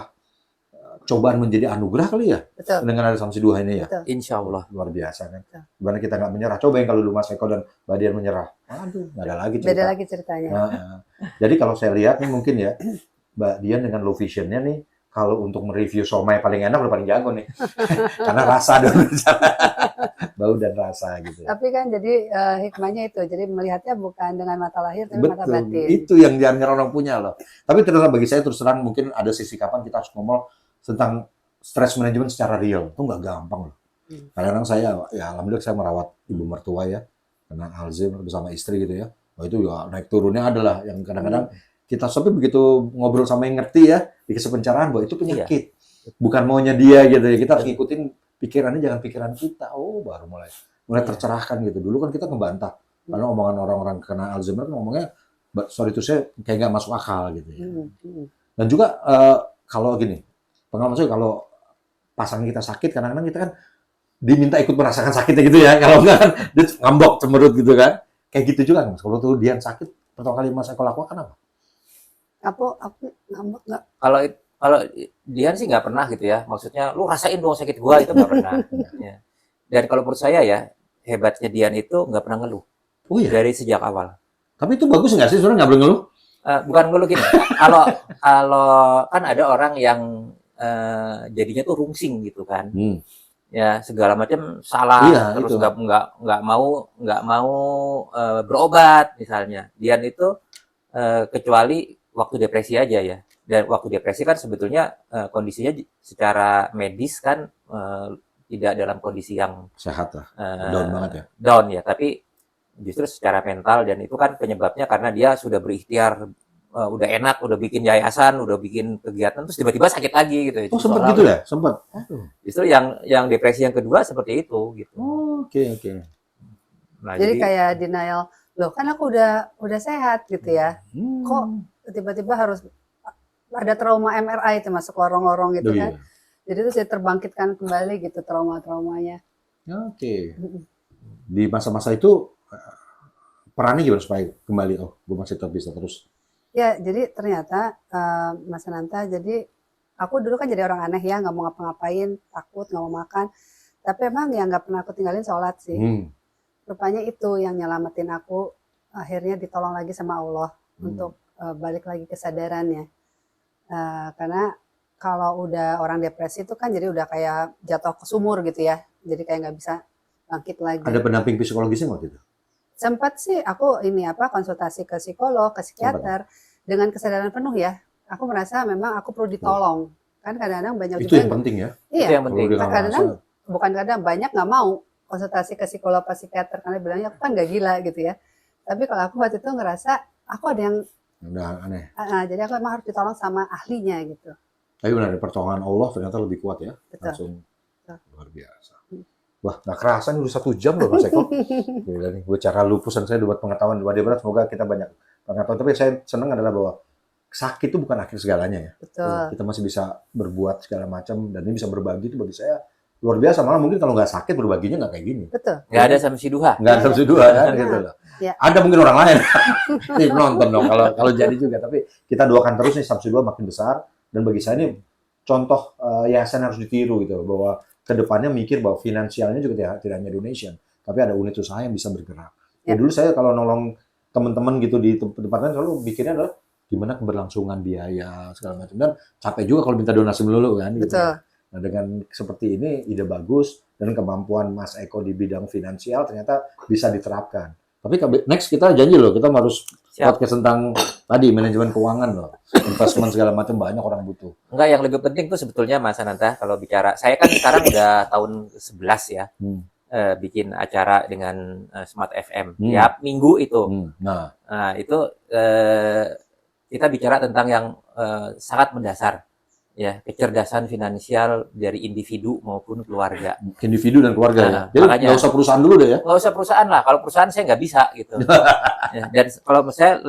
cobaan menjadi anugerah kali ya? Betul. Dengan ada Samsi Duha ini ya? Betul. Insya Allah. Luar biasa kan? Gimana kita nggak menyerah? Coba yang kalau dulu Mas Eko dan Mbak Dian menyerah. Aduh, nggak ada lagi cerita. Beda lagi ceritanya. Jadi kalau saya lihat nih mungkin ya, Mbak Dian dengan low visionnya nih, kalau untuk mereview somai paling enak udah paling jago nih. Karena rasa dong. Bau dan rasa gitu. Tapi kan jadi hikmahnya itu, jadi melihatnya bukan dengan mata lahir tapi mata Betul, batin. itu yang jarang orang punya loh. Tapi ternyata bagi saya terus terang mungkin ada sisi kapan kita harus ngomong tentang stress management secara real. Itu nggak gampang loh. Kadang-kadang saya, ya alhamdulillah saya merawat ibu mertua ya, karena Alzheimer bersama istri gitu ya. Oh itu ya naik turunnya adalah yang kadang-kadang kita sampai begitu ngobrol sama yang ngerti ya, dikasih pencerahan bahwa itu penyakit. Bukan maunya dia gitu ya. Kita harus ngikutin pikirannya jangan pikiran kita. Oh, baru mulai Iya. tercerahkan gitu. Dulu kan kita ngebantah karena omongan orang-orang kena Alzheimer kan ngomongnya sorry itu saya kayak nggak masuk akal gitu ya. Dan juga kalau gini, pengalaman saya kalau pasangan kita sakit kadang-kadang kita kan diminta ikut merasakan sakitnya gitu ya. Kalau enggak kan dia ngambek cemberut gitu kan. Kayak gitu juga Mas. Kalau tuh Dian sakit pertama kali Mas Eko lakukan apa? Aku ngambek nggak? Kalau kalau Dian sih nggak pernah gitu ya. Maksudnya lu rasain dong sakit gua itu nggak pernah. Ya. Dan kalau menurut saya ya hebatnya Dian itu nggak pernah ngeluh Oh iya. dari sejak awal. Tapi itu bagus nggak sih sebenarnya nggak boleh ngeluh? Bukan ngeluh gini. Kalau kalau kan ada orang yang jadinya tuh rungsing gitu kan. Ya segala macam salah Iya, terus itu. nggak mau berobat misalnya. Dian itu kecuali waktu depresi aja ya. Dan waktu depresi kan sebetulnya kondisinya secara medis kan tidak dalam kondisi yang Sehat lah. Down banget ya. down ya, tapi justru secara mental, dan itu kan penyebabnya karena dia sudah berikhtiar, udah enak, udah bikin yayasan, udah bikin kegiatan, terus tiba-tiba sakit lagi gitu. Oh sempat gitu ya? Sempat. Justru yang depresi yang kedua seperti itu gitu. Oke. Nah, Jadi kayak denial, loh kan aku udah sehat gitu ya. Kok tiba-tiba harus ada trauma MRI itu masuk lorong-lorong gitu kan. Jadi itu saya terbangkitkan kembali gitu trauma-traumanya. Oke. Di masa-masa itu perannya gimana supaya kembali, oh gue masih tetap bisa terus. Ya, jadi ternyata Mas Ananta, jadi aku dulu kan jadi orang aneh ya, nggak mau ngapa-ngapain, takut, nggak mau makan. Tapi emang yang nggak pernah aku tinggalin sholat sih. Rupanya itu yang nyelamatin aku, akhirnya ditolong lagi sama Allah untuk balik lagi kesadarannya. Karena kalau udah orang depresi itu kan jadi udah kayak jatuh ke sumur gitu ya. Jadi kayak nggak bisa bangkit lagi. Ada pendamping psikologisnya waktu itu? Sempat sih aku konsultasi ke psikolog, ke psikiater dengan kesadaran penuh ya. Aku merasa memang aku perlu ditolong. Kan kadang-kadang banyak itu juga yang penting ya. Iya. Itu yang penting. Kadang-kadang bukan kadang banyak nggak mau konsultasi ke psikolog, ke psikiater karena bilangnya aku kan nggak gila gitu ya. Tapi kalau aku waktu itu ngerasa aku ada yang udah aneh. Jadi aku emang harus ditolong sama ahlinya gitu. Tapi benar, pertolongan Allah ternyata lebih kuat ya. Betul. Langsung luar biasa. Wah, nggak kerasa nih udah 1 jam loh Mas Eko. Gila nih, gue cara lupusan saya buat pengetahuan luar biasa. Semoga kita banyak pengetahuan. Tapi saya senang adalah bahwa sakit itu bukan akhir segalanya ya. Betul. Kita masih bisa berbuat segala macam dan ini bisa berbagi itu bagi saya luar biasa. Malah mungkin kalau nggak sakit berbaginya nggak kayak gini. Betul. Nggak ada samsi duha. Nggak ada samsi duha kan gitu loh. Ya. Ada mungkin orang lain. Nih, nonton dong kalau jadi juga. Tapi kita doakan terus nih samsi duha makin besar. Dan bagi saya ini contoh yayasan harus ditiru gitu bahwa kedepannya mikir bahwa finansialnya juga tidak hanya donation, tapi ada unit usaha yang bisa bergerak. Ya dulu saya kalau nolong teman-teman gitu di tempat-tempat selalu mikirnya adalah gimana keberlangsungan biaya segala macam, dan capek juga kalau minta donasi melulu kan. Gitu. Betul. Nah dengan seperti ini ide bagus dan kemampuan Mas Eko di bidang finansial ternyata bisa diterapkan. Tapi next kita janji loh, kita harus podcast tentang tadi manajemen keuangan loh, investment segala macam, banyak orang butuh. Enggak, yang lebih penting tuh sebetulnya Mas Ananta kalau bicara, saya kan sekarang udah tahun 11 ya, bikin acara dengan Smart FM tiap minggu itu. Nah itu kita bicara tentang yang sangat mendasar. Ya, kecerdasan finansial dari individu maupun keluarga. Individu dan keluarga ya. Jadi nggak usah perusahaan dulu deh ya. Nggak usah perusahaan lah. Kalau perusahaan saya nggak bisa gitu. Ya, dan kalau saya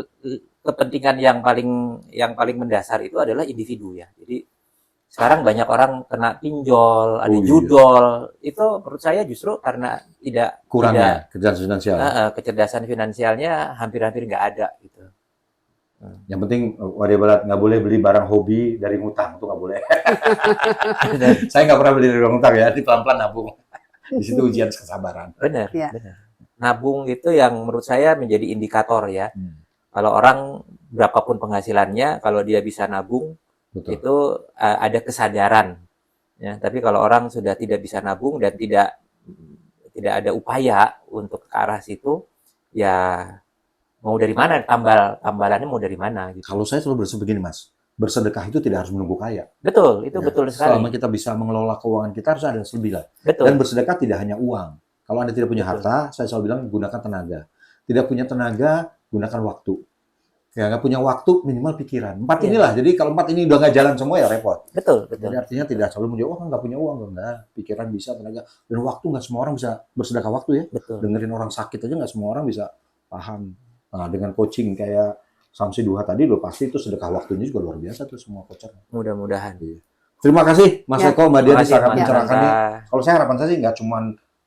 kepentingan yang paling mendasar itu adalah individu ya. Jadi sekarang banyak orang kena pinjol, ada judol. Itu menurut saya justru karena kurangnya kecerdasan finansial. Kecerdasan finansialnya hampir-hampir nggak ada gitu. Yang penting wadah nggak boleh beli barang hobi dari ngutang, itu nggak boleh. Saya nggak pernah beli dari ngutang ya, di pelan-pelan nabung. Di situ ujian kesabaran. Benar. Nabung itu yang menurut saya menjadi indikator ya. Kalau orang berapapun penghasilannya, kalau dia bisa nabung, itu ada kesadaran. Ya, tapi kalau orang sudah tidak bisa nabung dan tidak ada upaya untuk ke arah situ, ya mau dari mana tambalannya mau dari mana gitu. Kalau saya selalu berpikir begini Mas, bersedekah itu tidak harus menunggu kaya. Betul, itu ya, betul sekali. Selama kita bisa mengelola keuangan kita harus ada sembilan. Betul. Dan bersedekah tidak hanya uang. Kalau Anda tidak punya harta, saya selalu bilang gunakan tenaga. Tidak punya tenaga, gunakan waktu. Ya, nggak punya waktu, minimal pikiran. 4 Iya. inilah. Jadi kalau 4 ini udah nggak jalan semua ya repot. Betul, Jadi betul. artinya tidak selalu menjawab, oh nggak punya uang, enggak. Pikiran bisa, tenaga. Dan waktu nggak semua orang bisa bersedekah waktu ya. Betul. Dengerin orang sakit aja nggak semua orang bisa paham. Nah, dengan coaching kayak Samsi Duha tadi, lo pasti itu sedekah waktunya juga luar biasa tuh semua coacher. Mudah-mudahan. Terima kasih Mas Ya. Eko, Mbak Dian, Terima kasih, sangat Mas mencerahkan nih. Hanta. Kalau saya harapan saya sih nggak cuma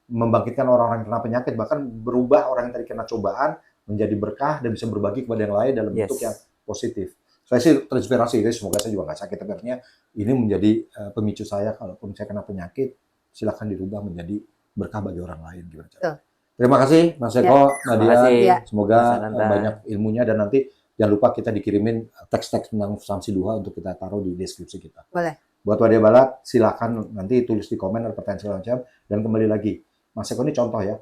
membangkitkan orang-orang yang kena penyakit, bahkan berubah orang yang tadi kena cobaan menjadi berkah dan bisa berbagi kepada yang lain dalam Yes. bentuk yang positif. Saya sih terinspirasi, jadi semoga saya juga nggak sakit, tapi artinya ini menjadi pemicu saya, kalaupun saya kena penyakit, silakan dirubah menjadi berkah bagi orang lain. Gimana cara? Betul. Terima kasih Mas Eko, Mbak Terima Dian. kasih. Ya. Semoga Mas Ananda. banyak ilmunya dan nanti jangan lupa kita dikirimin teks-teks tentang Samsi Duha untuk kita taruh di deskripsi kita. Boleh. Buat Wadia Balat, silakan nanti tulis di komen ada pertanyaan segala macam. Dan kembali lagi, Mas Eko ini contoh ya.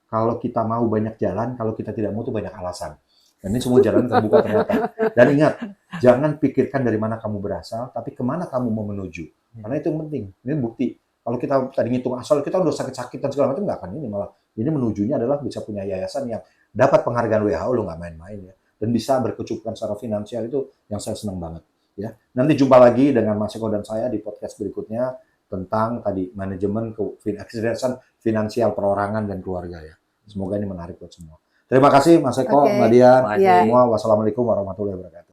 Kalau kita mau banyak jalan, kalau kita tidak mau tuh banyak alasan. Dan ini semua jalan terbuka ternyata. Dan ingat, jangan pikirkan dari mana kamu berasal, tapi kemana kamu mau menuju. Karena itu yang penting. Ini bukti. Kalau kita tadi ngitung asal, kita udah sakit-sakitan segala macam, nggak akan ini malah. Ini menujunya adalah bisa punya yayasan yang dapat penghargaan WHO, lo nggak main-main ya. Dan bisa berkecukupan secara finansial, itu yang saya senang banget. Ya, nanti jumpa lagi dengan Mas Eko dan saya di podcast berikutnya tentang tadi manajemen kesehatan finansial perorangan dan keluarga ya. Semoga ini menarik buat semua. Terima kasih Mas Eko, Oke. Mbak Dian, Terima kasih. Ya. semua. Wassalamualaikum warahmatullahi wabarakatuh.